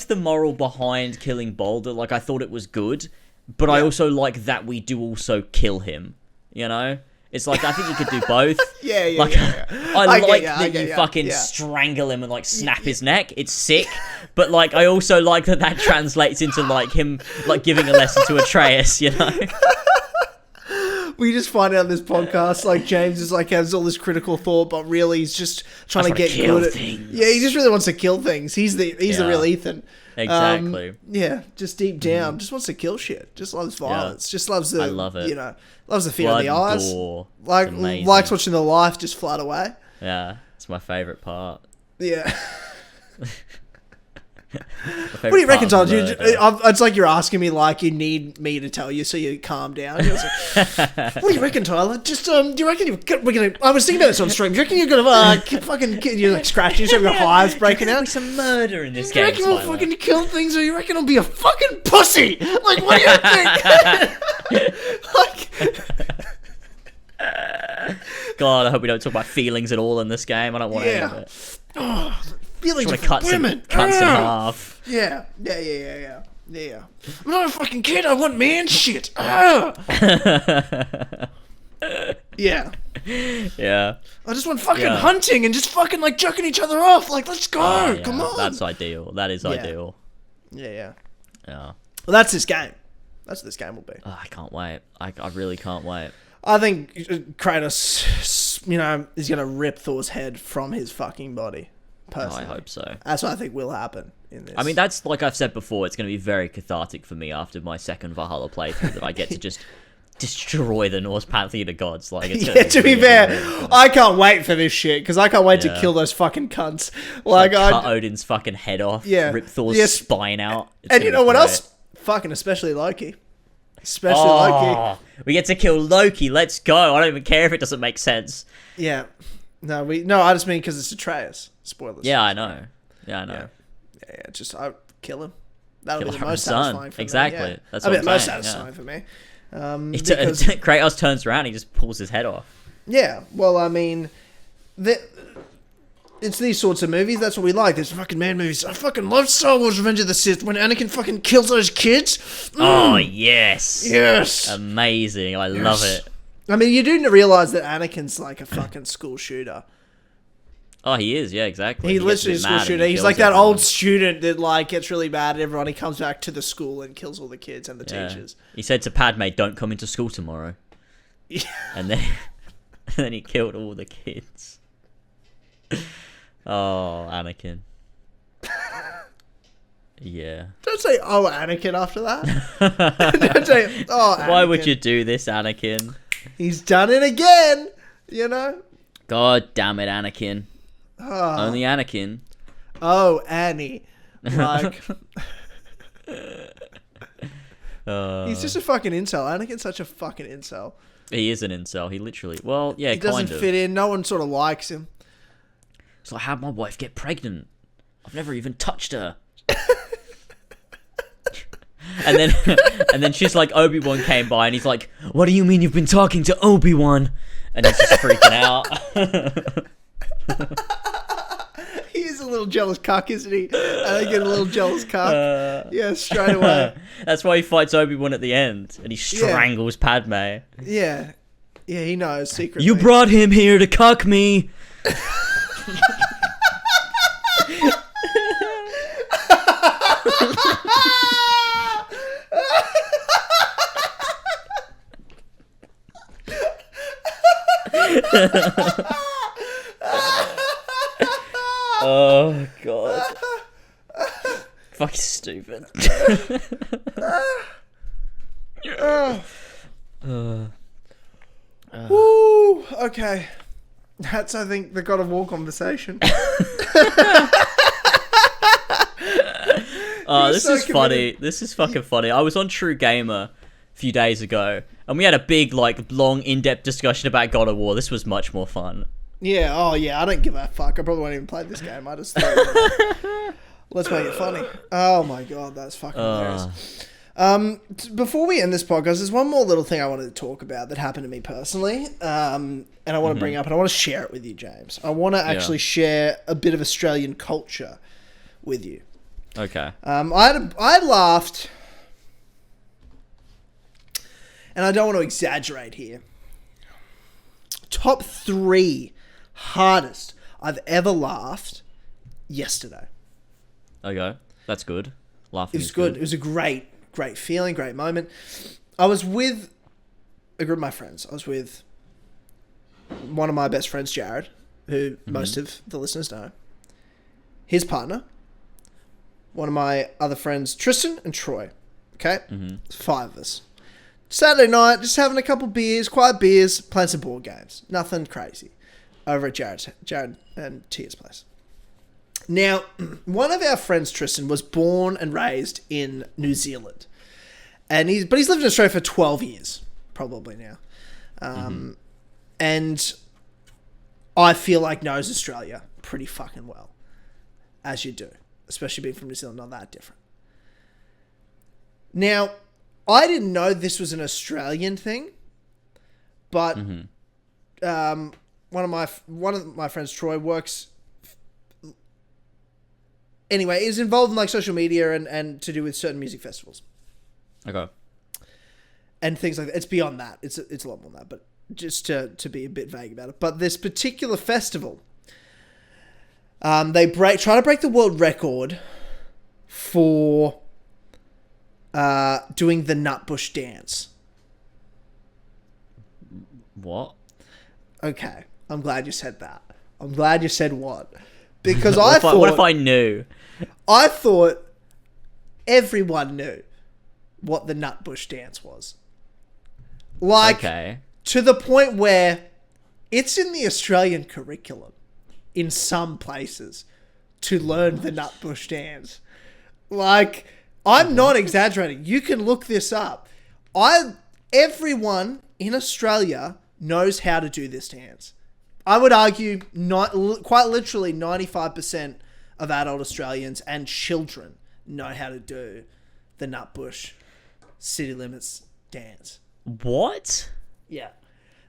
the moral behind killing Balder. Like I thought it was good, but I also like that we do also kill him. You know, it's like I think you could do both. I like that you fucking strangle him and like snap his neck. It's sick, but like I also like that translates into like him like giving a lesson to Atreus. You know. We just find out in this podcast, like James is like has all this critical thought, but really he's just trying to get good at things. Yeah, he just really wants to kill things. He's the real Ethan. Exactly. Yeah, just deep down, just wants to kill shit. Just loves violence. Just loves the. I love it. You know, loves the fear in the eyes. Gore. Likes watching the life just flood away. Yeah, it's my favorite part. Yeah. What do you reckon, Tyler? It's like you're asking me like you need me to tell you, so you calm down. Like, what do you reckon, Tyler? Just do you reckon we're gonna? I was thinking about this on stream. Do you reckon you're gonna fucking you're like scratching yourself, your hives breaking out? There'll be some murder in this game. Do you reckon we'll fucking kill things, or you reckon I'll be a fucking pussy? Like, what do you think? God, I hope we don't talk about feelings at all in this game. I don't want any of it. Oh, feelings of women. Cuts in half. Yeah. I'm not a fucking kid. I want man shit. Yeah. I just want fucking hunting and just fucking like chucking each other off. Like, let's go. Come on. That's ideal. That is ideal. Yeah. Well, that's this game. That's what this game will be. Oh, I can't wait. I really can't wait. I think Kratos, is going to rip Thor's head from his fucking body. Personally. I hope so. That's what I think will happen in this. I mean, that's like I've said before. It's going to be very cathartic for me after my second Valhalla playthrough that I get to just destroy the Norse pantheon of gods. Like, it's to be fair, I can't wait for this shit because I can't wait to kill those fucking cunts. Like cut Odin's fucking head off. Yeah, rip Thor's spine out. And you know what else? Fucking especially Loki. Loki. We get to kill Loki. Let's go. I don't even care if it doesn't make sense. Yeah. No, I just mean because it's Atreus. Spoilers. Yeah, I know. Yeah. Just kill him. That'll be the most satisfying for me. Exactly. Yeah. That's what I'm most satisfying for me. Kratos turns around, he just pulls his head off. Yeah. Well, I mean, it's these sorts of movies. That's what we like. There's fucking man movies. I fucking love Star Wars: Revenge of the Sith when Anakin fucking kills those kids. Oh yes. Yes. Amazing. I love it. I mean, you do realize that Anakin's like a fucking school shooter. Oh, he is. Yeah, exactly. He literally is a school shooter. He's like that old student that like gets really mad at everyone. He comes back to the school and kills all the kids and the teachers. He said to Padme, "Don't come into school tomorrow." Yeah. And then he killed all the kids. Oh, Anakin. Yeah. Don't say, "Oh, Anakin" after that. Don't say, "Oh, Anakin." Why would you do this, Anakin? He's done it again. You know. God damn it, Anakin. Only Anakin. Oh, Annie. Like. He's just a fucking incel. Anakin's such a fucking incel. He is an incel. He literally. Well, yeah, he doesn't fit in. No one sort of likes him. It's like, how'd my wife get pregnant? I've never even touched her. and then she's like, Obi-Wan came by and he's like, "What do you mean you've been talking to Obi-Wan?" And he's just freaking out. He is a little jealous cuck, isn't he? I get a little jealous cuck. Yeah, straight away. That's why he fights Obi-Wan at the end, and he strangles Padme. Yeah. Yeah, he knows secretly. You brought him here to cuck me. Oh god. Fucking stupid. Woo, okay. That's, I think, the God of War conversation. Oh, this is funny. This is fucking funny. I was on True Gamer a few days ago, and we had a big, long, in-depth discussion about God of War. This was much more fun. Yeah, oh yeah, I don't give a fuck. I probably won't even play this game. I just thought, let's make it funny. Oh my god, that's fucking hilarious. Before we end this podcast, there's one more little thing I wanted to talk about that happened to me personally, and I want to bring up, and I want to share it with you, James. I want to actually share a bit of Australian culture with you. Okay. I laughed, and I don't want to exaggerate here. Top 3 hardest I've ever laughed yesterday. Okay, that's good. Laughing. It was good. It was a great feeling, great moment. I was with a group of my friends. I was with one of my best friends, Jared, who most of the listeners know. His partner. One of my other friends, Tristan and Troy. Okay? 5 of us. Saturday night, just having a couple beers, quiet beers, playing some board games. Nothing crazy. Over at Jared and Tia's place. Now, one of our friends, Tristan, was born and raised in New Zealand. But he's lived in Australia for 12 years, probably now. And I feel like knows Australia pretty fucking well. As you do. Especially being from New Zealand, not that different. Now, I didn't know this was an Australian thing, but one of my friends, Troy, works. Anyway, is involved in social media and to do with certain music festivals. Okay. And things like that. It's beyond that. It's a lot more than that, but just to be a bit vague about it. But this particular festival, they try to break the world record for doing the NutBush dance. What? Okay, I'm glad you said that. I'm glad you said what. Because what if I knew? I thought everyone knew what the NutBush dance was. To the point where it's in the Australian curriculum in some places to learn the NutBush dance. I'm not exaggerating. You can look this up. Everyone in Australia knows how to do this dance. I would argue quite literally 95% of adult Australians and children know how to do the NutBush City Limits dance. What? Yeah.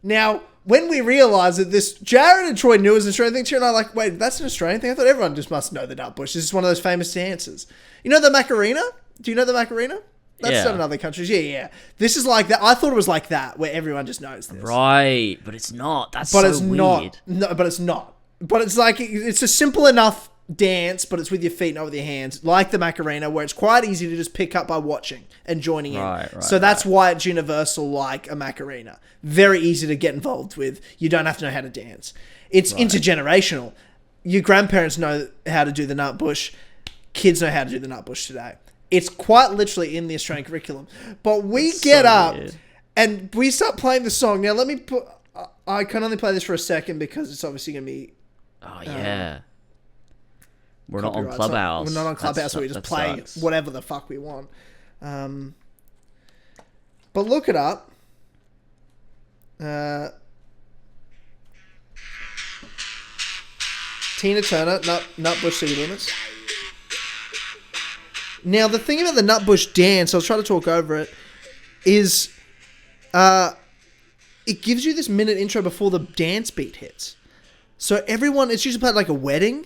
Now, when we realised that this, Jared and Troy knew it was an Australian thing too, and I'm like, wait, that's an Australian thing? I thought everyone just must know the NutBush. This is one of those famous dances. You know the Macarena? Do you know the Macarena? That's done in other countries. Yeah. This is like that. I thought it was like that, where everyone just knows this. Right, but it's not. That's so weird. No, but it's not. But it's like, it's a simple enough dance, but it's with your feet, not with your hands, like the Macarena, where it's quite easy to just pick up by watching and joining in. Right, so that's why it's universal, like a Macarena. Very easy to get involved with. You don't have to know how to dance. It's intergenerational. Your grandparents know how to do the NutBush. Kids know how to do the NutBush today. It's quite literally in the Australian curriculum. But we get up and we start playing the song. Now, let me put... I can only play this for a second because it's obviously going to be... Oh, yeah. We're not on Clubhouse. We're not on Clubhouse where we just play whatever the fuck we want. But look it up. Tina Turner, NutBush City Limits. Now, the thing about the NutBush dance, I was trying to talk over it, is it gives you this minute intro before the dance beat hits. So everyone, it's usually played like a wedding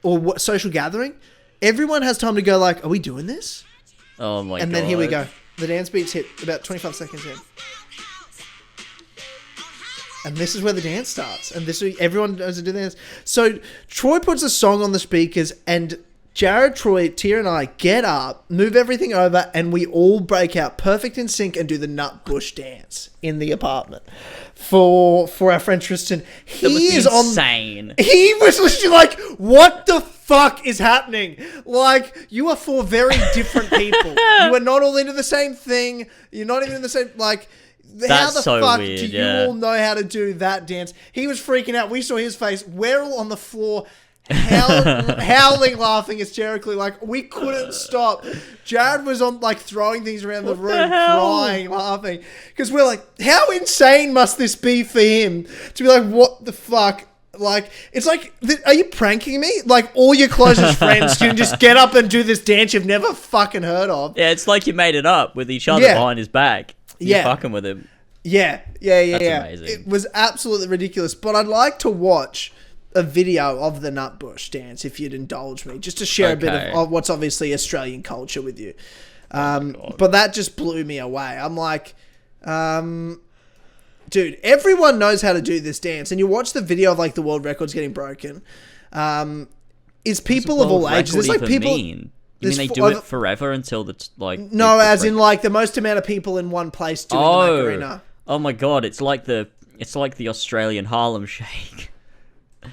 or social gathering, everyone has time to go like, are we doing this? Oh my god. And then here we go. The dance beats hit about 25 seconds in. And this is where the dance starts. And this everyone knows to do the dance. So Troy puts a song on the speakers and Jared, Troy, Tia and I get up, move everything over, and we all break out perfect in sync and do the NutBush dance in the apartment for our friend Tristan. He is insane. He was literally like, what the fuck is happening? Like, you are four very different people. You are not all into the same thing. You're not even in the same, like... How the fuck weird, do you all know how to do that dance? He was freaking out. We saw his face. We're all on the floor howling, laughing hysterically. Like, we couldn't stop. Jared was on, like, throwing things around the room, crying, laughing. Because we're like, how insane must this be for him to be like, what the fuck? Like, it's like, are you pranking me? Like, all your closest friends can just get up and do this dance you've never fucking heard of. Yeah, it's like you made it up with each other behind his back. You're fucking with him. Yeah. That's amazing. It was absolutely ridiculous. But I'd like to watch a video of the NutBush dance, if you'd indulge me, just to share a bit of what's obviously Australian culture with you. But that just blew me away. I'm like, dude, everyone knows how to do this dance. And you watch the video of, like, the world records getting broken. It's people of all ages. There's, like, people... Mean? You mean they do it forever until the, like... No, as in, like, the most amount of people in one place doing the Macarena. Oh my god, it's like the Australian Harlem Shake.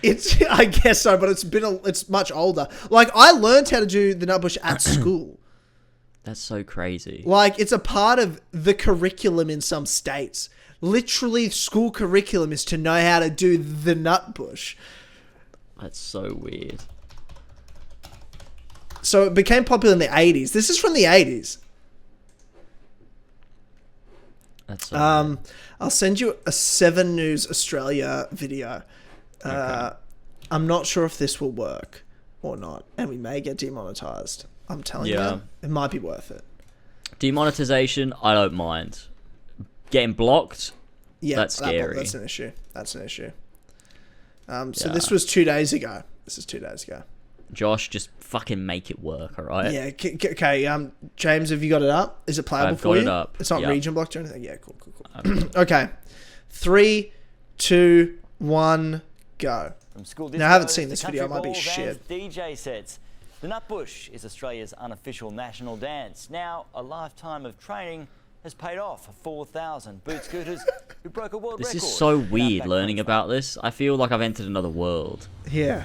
I guess so, but it's much older. Like, I learned how to do the NutBush at school. That's so crazy. Like, it's a part of the curriculum in some states. Literally, school curriculum is to know how to do the NutBush. That's so weird. So it became popular in the 80s. This is from the 80s. That's so weird. I'll send you a 7 News Australia video. Okay. I'm not sure if this will work or not, and we may get demonetized. I'm telling you, it might be worth it. Demonetization, I don't mind. Getting blocked, that's scary. That's an issue. So this was 2 days ago. Josh, just fucking make it work, alright? Yeah, okay. James, have you got it up? Is it playable for you? I've got it up. It's not region blocked or anything? Yeah, cool. Okay. 3, 2, 1, go. Now, I haven't seen this video. It might be shit. DJ sets. The NutBush is Australia's unofficial national dance. Now, a lifetime of training has paid off for 4,000 boot scooters who broke a world record. This is so weird learning about this. I feel like I've entered another world. Yeah.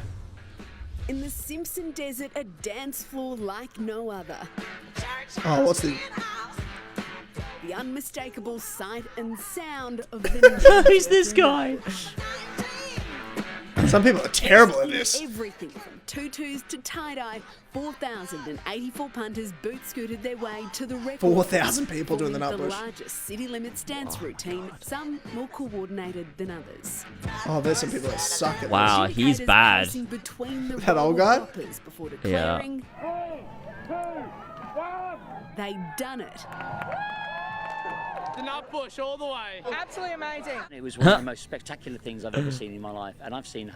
In the Simpson Desert, a dance floor like no other. Oh, what's the... The unmistakable sight and sound of the... Who's this guy? Some people are terrible at this. Everything from tutus to tie-dye, 4,084 punters boot scooted their way to the record. 4,000 people doing the NutBush. The largest city limits dance routine, some more coordinated than others. Oh, there's some people that suck at this. Wow, he's bad. That old guy? Yeah. They done it. The NutBush all the way. Absolutely amazing. It was one of the most spectacular things I've ever seen in my life, and I've seen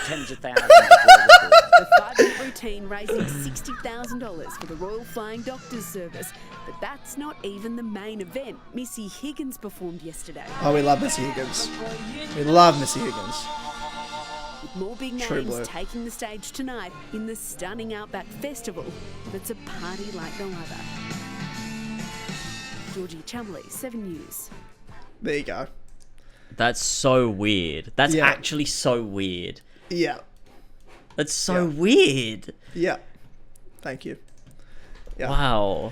tens of thousands of records. The 5-minute routine raising $60,000 for the Royal Flying Doctors Service. But that's not even the main event. Missy Higgins performed yesterday. Oh, we love Missy Higgins. We love Missy Higgins. With more big names taking the stage tonight in the stunning Outback Festival that's a party like no other. Georgie Chumley, 7 News. There you go. That's so weird. That's actually so weird. Yeah. That's so weird. Yeah. Thank you. Yeah. Wow.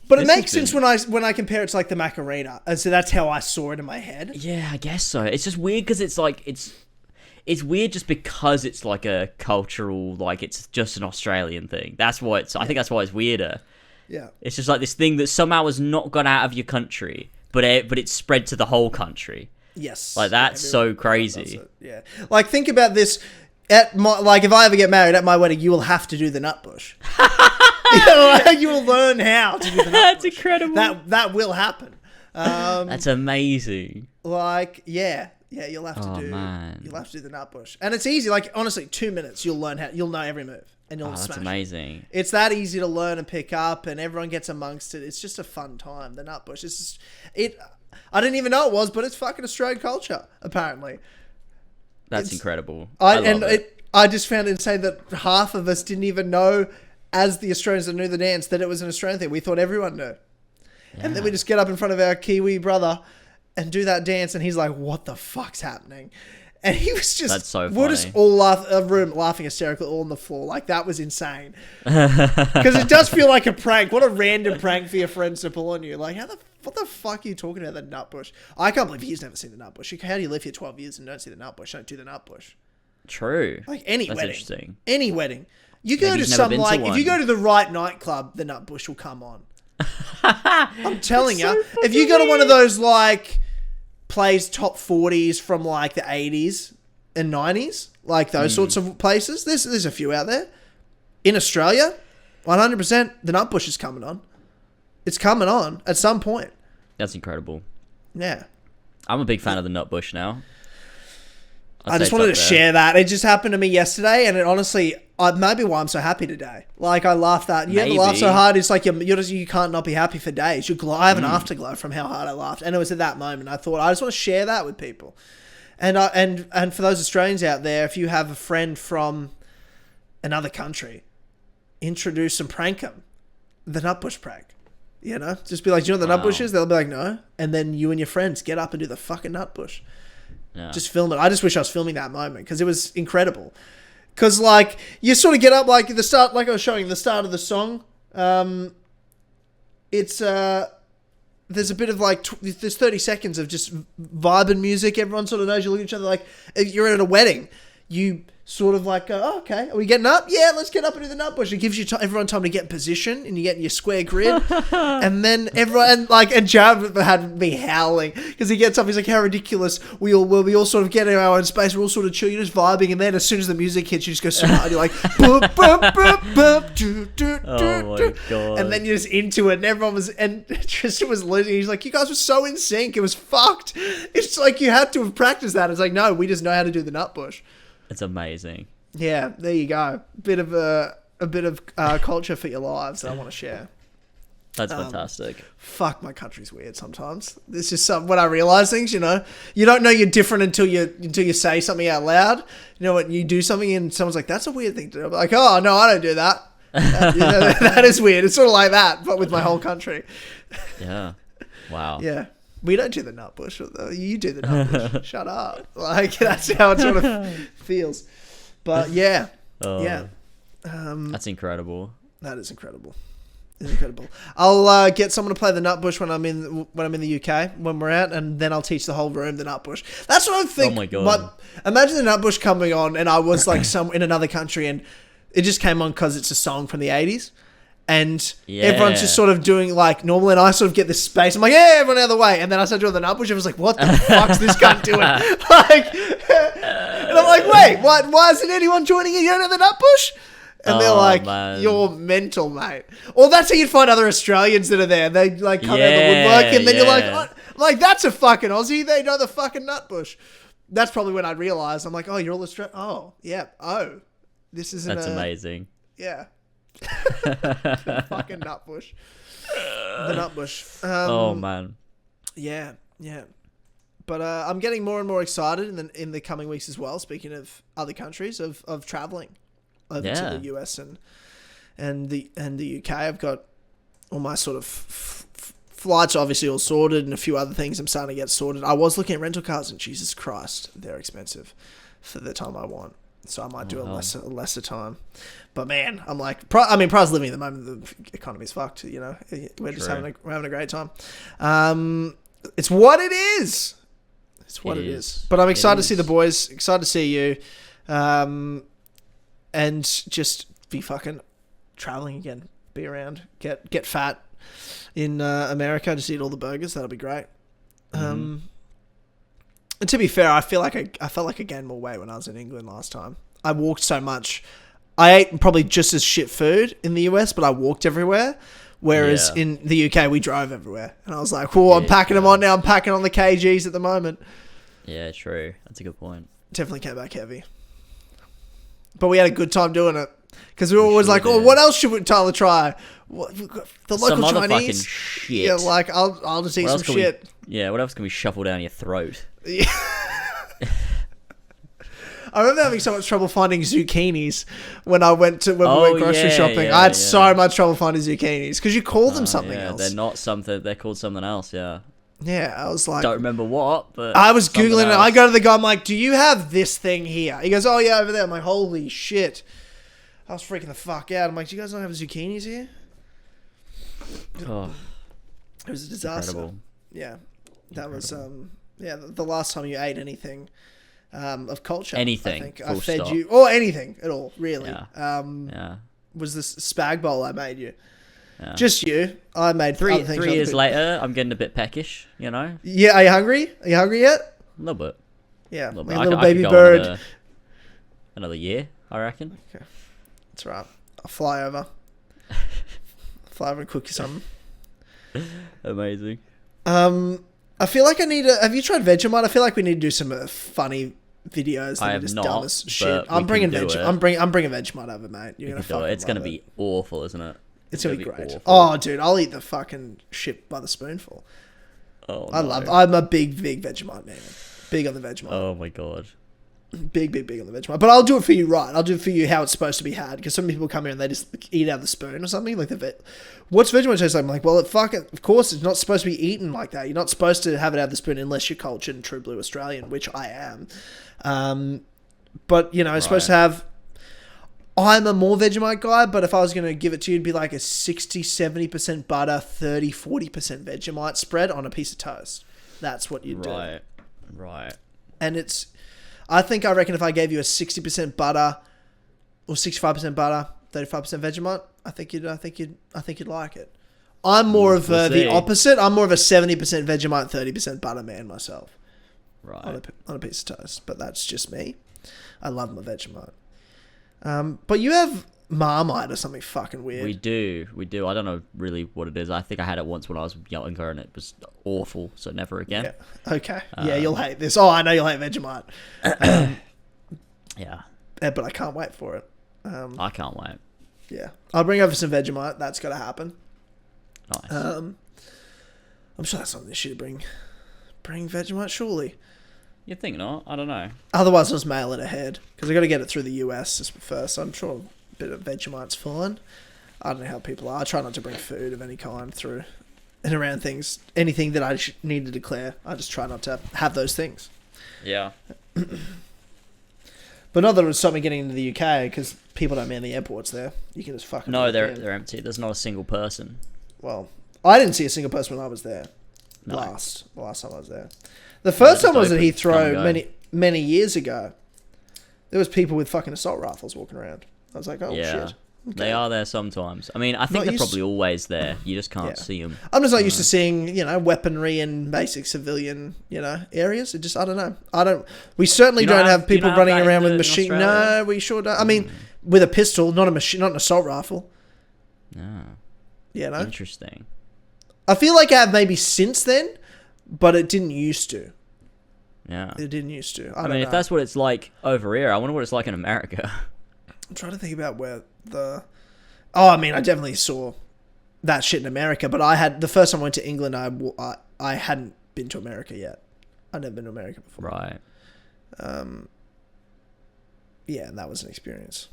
But it makes sense when I compare it to, like, the Macarena. And so that's how I saw it in my head. Yeah, I guess so. It's just weird because it's like it's weird just because it's like a cultural, like, it's just an Australian thing. That's why I think that's why it's weirder. Yeah. It's just like this thing that somehow has not gone out of your country, but it's spread to the whole country. Yes. Like, that's so crazy. Yeah. Like, think about this. Like, if I ever get married at my wedding, you will have to do the NutBush. You will learn how to do the NutBush. That's incredible. That will happen. That's amazing. Like, yeah. Yeah, you'll have to You'll have to do the NutBush, and it's easy. Like honestly, 2 minutes, you'll know every move, and you'll smash. That's amazing. It's that easy to learn and pick up, and everyone gets amongst it. It's just a fun time. The NutBush. It's just I didn't even know it was, but it's fucking Australian culture apparently. That's incredible. I just found it insane that half of us didn't even know, as the Australians that knew the dance, that it was an Australian thing. We thought everyone knew, and then we just get up in front of our Kiwi brother and do that dance, and he's like, "What the fuck's happening?" And he was just, that's so funny. We're just all laughing hysterically all on the floor. Like, that was insane. Because it does feel like a prank. What a random prank for your friends to pull on you. Like, what the fuck are you talking about, the NutBush? I can't believe he's never seen the NutBush. How do you live here 12 years and don't see the NutBush? Don't do the NutBush. True. Like, any that's wedding. Interesting. Any wedding. You go to some, like, if you go to the right nightclub, the NutBush will come on. I'm telling you. If you go to one of those, like, plays top 40s from like the 80s and 90s, like those sorts of places. There's a few out there. In Australia, 100% the NutBush is coming on. It's coming on at some point. That's incredible. Yeah. I'm a big fan of the NutBush now. I just wanted to share that. It just happened to me yesterday, and it honestly, maybe why I'm so happy today. Like, I laughed at, you ever laugh so hard, it's like you can't not be happy for days. I have an afterglow from how hard I laughed, and it was at that moment I thought, I just want to share that with people. And for those Australians out there, if you have a friend from another country, introduce and prank them. The NutBush prank. You know? Just be like, do you know what the NutBush is? They'll be like, no. And then you and your friends get up and do the fucking NutBush. Yeah. Just film it. I just wish I was filming that moment because it was incredible. Because, like, you sort of get up, like, the start, like I was showing the start of the song. It's, there's a bit of, like, there's 30 seconds of just vibing music. Everyone sort of knows. You look at each other like, if you're at a wedding, you sort of like go, oh, okay, are we getting up? Yeah, let's get up and do the NutBush. It gives you everyone time to get in position and you get in your square grid. And then everyone, and Jared had me howling because he gets up, he's like, how ridiculous. We all sort of get in our own space. We're all sort of chill. You're just vibing. And then as soon as the music hits, you just go so hard. You're like, boop, boop, boop, boop, doo, doo, oh doo, my God. And then you're just into it. And everyone was, and Tristan was losing. He's like, you guys were so in sync. It was fucked. It's like you had to have practiced that. It's like, no, we just know how to do the NutBush. It's amazing. Yeah, there you go. A bit of culture for your lives that I want to share. That's fantastic. Fuck, my country's weird sometimes. This is when I realize things. You know, you don't know you're different until you say something out loud. You know what? You do something and someone's like, "That's a weird thing to do." I'm like, "Oh no, I don't do that." That is weird. It's sort of like that, but with my whole country. Yeah. Wow. Yeah. We don't do the NutBush. You do the NutBush. Shut up. Like, that's how it sort of feels. But yeah. Yeah. That's incredible. That is incredible. It's incredible. I'll get someone to play the NutBush when I'm in the UK, when we're out, and then I'll teach the whole room the NutBush. That's what I think. Oh my God. Imagine the NutBush coming on and I was like in another country and it just came on because it's a song from the 80s. And everyone's just sort of doing like normal, and I sort of get this space. I'm like, yeah, everyone out of the way. And then I start doing the NutBush. I was like, what the fuck's this guy doing? Like, and I'm like, wait, why isn't anyone joining in? You don't know the NutBush? And they're like, man, you're mental, mate. Or that's how you'd find other Australians that are there. They like come out of the woodwork, and then you're like, oh, like that's a fucking Aussie. They know the fucking NutBush. That's probably when I'd realize. I'm like, oh, you're all Australian. Oh, yeah. Oh, this isn't. That's amazing. Yeah. The fucking NutBush. The NutBush. Oh man. Yeah. But I'm getting more and more excited in the coming weeks as well. Speaking of other countries, of traveling over to the US and the UK. I've got all my sort of flights obviously all sorted, and a few other things I'm starting to get sorted. I was looking at rental cars, and Jesus Christ, they're expensive for the time I want. So I might do a lesser time. But man, I'm like, price of living at the moment, the economy's fucked, you know. We're just having a great time. It's what it is. It's what it is. But I'm excited to see the boys, excited to see you. And just be fucking traveling again. Be around. Get fat in America. Just eat all the burgers. That'll be great. And to be fair, I felt like I gained more weight when I was in England last time. I walked so much. I ate probably just as shit food in the US, but I walked everywhere. Whereas in the UK, we drove everywhere. And I was like, whoa, I'm packing them on now. I'm packing on the kgs at the moment. Yeah, true. That's a good point. Definitely came back heavy. But we had a good time doing it. Because we were always sure like, did. oh, what else should Tyler try? What, the local Some other Chinese? fucking shit. Yeah, like, I'll just eat What some else can shit. what else can we shuffle down your throat? Yeah. I remember having so much trouble finding zucchinis when we went grocery shopping. I had so much trouble finding zucchinis because you call them something else. They're not something. They're called something else. Yeah. Yeah, I was like, Don't remember what, but I was googling it. else. I go to the guy. I'm like, "Do you have this thing here?" He goes, "Oh yeah, over there." I'm like, "Holy shit!" I was freaking the fuck out. I'm like, "Do you guys not have zucchinis here?" Oh, It was a disaster. incredible. Yeah, that was the last time you ate anything of culture. Anything, I think full I fed stop. you, or anything at all, really. Yeah. Yeah. Was this spag bowl I made you? Yeah. Just you. I made Three other things other years people- later, I'm getting a bit peckish. You know, Yeah, are you hungry? Are you hungry yet? a little bit. Yeah, A little like bit. a little I could baby go bird. Another year, I reckon. That's right. I'll fly over. Fly over and cook you something. Amazing. I feel like I need to... Have you tried Vegemite? I feel like we need to do some funny videos that I are have just not, dumb as but shit. we I'm bringing can do it. I'm bringing Vegemite over, mate. You're gonna You can do it. fucking It's gonna love be it. awful, isn't it? It's gonna be great. awful. Oh, dude, I'll eat the fucking shit by the spoonful. Oh, I no. love. I'm a big Vegemite man. Big on the Vegemite. Oh my god. Big on the Vegemite. But I'll do it for you right. I'll do it for you how it's supposed to be had. Because some people come here and they just eat out of the spoon or something. Like what's Vegemite taste like? I'm like, well, of course, it's not supposed to be eaten like that. You're not supposed to have it out of the spoon unless you're cultured and true blue Australian, which I am. But, you know, it's supposed to have... I'm a more Vegemite guy, but if I was going to give it to you, it'd be like a 60-70% butter, 30-40% Vegemite spread on a piece of toast. That's what you'd do. Right. And it's... I reckon if I gave you a 60% butter or 65% butter, 35% Vegemite, I think you'd like it. I'm more of the opposite. I'm more of a 70% Vegemite, 30% butter man myself. Right. On a piece of toast, but that's just me. I love my Vegemite. But you have Marmite or something fucking weird. We do. I don't know really what it is. I think I had it once when I was younger and it was awful, so never again. Yeah. Okay. Yeah, you'll hate this. Oh, I know you'll hate Vegemite. Yeah. But I can't wait for it. I can't wait. Yeah. I'll bring over some Vegemite. That's got to happen. Nice. I'm sure that's something they should bring Vegemite, surely. You think not? I don't know. Otherwise, I'll just mail it ahead. Because I got to get it through the US first. So I'm sure a bit of Vegemite's fine. I don't know how people are. I try not to bring food of any kind through and around things. Anything that I need to declare, I just try not to have those things. Yeah. But not that it would stop me getting into the UK, because people don't man the airports there. You can just fucking... No, they're empty. There's not a single person. Well, I didn't see a single person when I was there. No. The last time I was there. The first time I was at open. Come and Heathrow go. many years ago, there was people with fucking assault rifles walking around. I was like, oh Yeah. shit. They are there sometimes. I mean, I think Not they're used- probably always there. You just can't see them. I'm just not used to seeing, weaponry in basic civilian, areas. It just, I don't know. We certainly don't have people have running that around with in machine. Australia? No, we sure don't. I mean, with a pistol, not an assault rifle. Yeah. Interesting. I feel like I have maybe since then, but it didn't used to. Yeah. It didn't used to. I mean, don't know. if that's what it's like over here, I wonder what it's like in America. I'm trying to think about where the... Oh, I mean, I definitely saw that shit in America, but the first time I went to England, I hadn't been to America yet. I'd never been to America before. Right. Yeah, and that was an experience.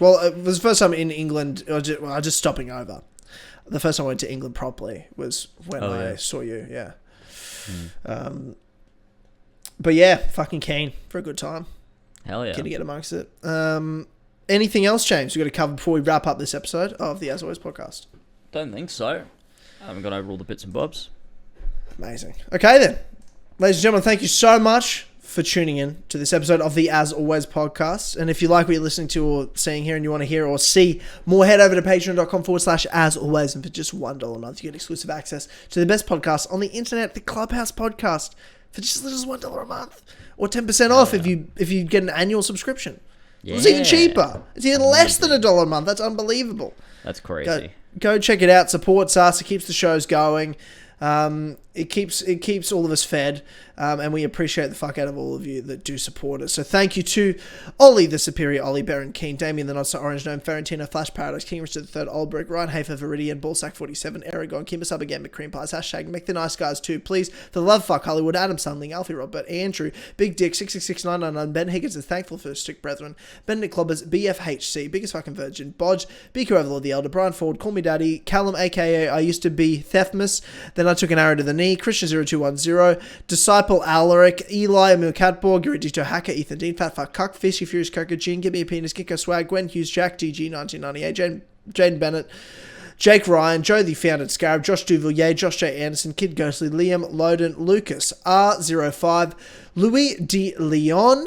Well, it was the first time in England, just stopping over. The first time I went to England properly was when I saw you, yeah. But yeah, fucking keen for a good time. Hell yeah. Keen to get amongst it. Anything else, James, we've got to cover before we wrap up this episode of the As Always podcast? Don't think so. I haven't gone over all the bits and bobs. Amazing. Okay then. Ladies and gentlemen, thank you so much for tuning in to this episode of the As Always podcast. And if you like what you're listening to or seeing here and you want to hear or see more, head over to patreon.com/as always. And for just $1 a month, you get exclusive access to the best podcast on the internet, the Clubhouse podcast, for just $1 a month. Or 10% off if you get an annual subscription. Yeah. It's even cheaper. It's even less than $1 a month. That's unbelievable. That's crazy. Go check it out. Supports us. It keeps the shows going. It keeps all of us fed. And we appreciate the fuck out of all of you that do support us. So thank you to Ollie, the Superior Ollie, Baron Keen, Damien, the Not So Orange Gnome, Ferentino, Flash Paradox, King Richard III, Oldbrook, Ryan Hafer, Viridian, Ballsack 47, Aragon, Kimber Sub again, McCream Pies, hashtag Make the Nice Guys too, please. For the love fuck, Hollywood, Adam Sunling, Alfie Robert, Andrew, Big Dick, 666999, Ben Higgins is thankful for his stick brethren, Benedict Clobbers, BFHC, Biggest Fucking Virgin, Bodge, BQ Overlord the Elder, Brian Ford, Call Me Daddy, Callum, aka I used to be Theftmas, then I took an arrow to the knee, Christian0210, Disciple Alaric, Eli, Emil Catborg, Euridito Hacker, Ethan Dean, Fat Fuck Cuck, Fishy Furious Coco, Gene, Give Me a Penis, Gecko Swag, Gwen Hughes, Jack, DG 1998, Jaden Bennett, Jake Ryan, Joe the Founded Scarab, Josh Duvillier, Josh J. Anderson, Kid Ghostly, Liam, Loden, Lucas, R05, Louis D. Leon,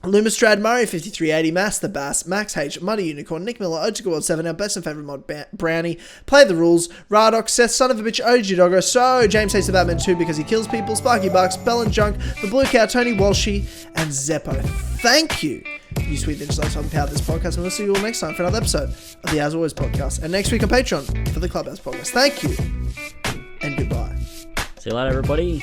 Lumistrad, Mario 5380, Mass the Bass, Max H, Muddy Unicorn, Nick Miller, Otico World 7, our best and favourite mod Brownie, Play the Rules, Radok, Seth, Son of a Bitch, OG Doggo, So, James hates the Batman 2 because he kills people, Sparky Bucks, Bell and Junk, The Blue Cow, Tony Walshy, and Zeppo. Thank you, you sweet bitches, like to power this podcast, and we'll see you all next time for another episode of the As Always podcast, and next week on Patreon for the Clubhouse podcast. Thank you, and goodbye. See you later, everybody.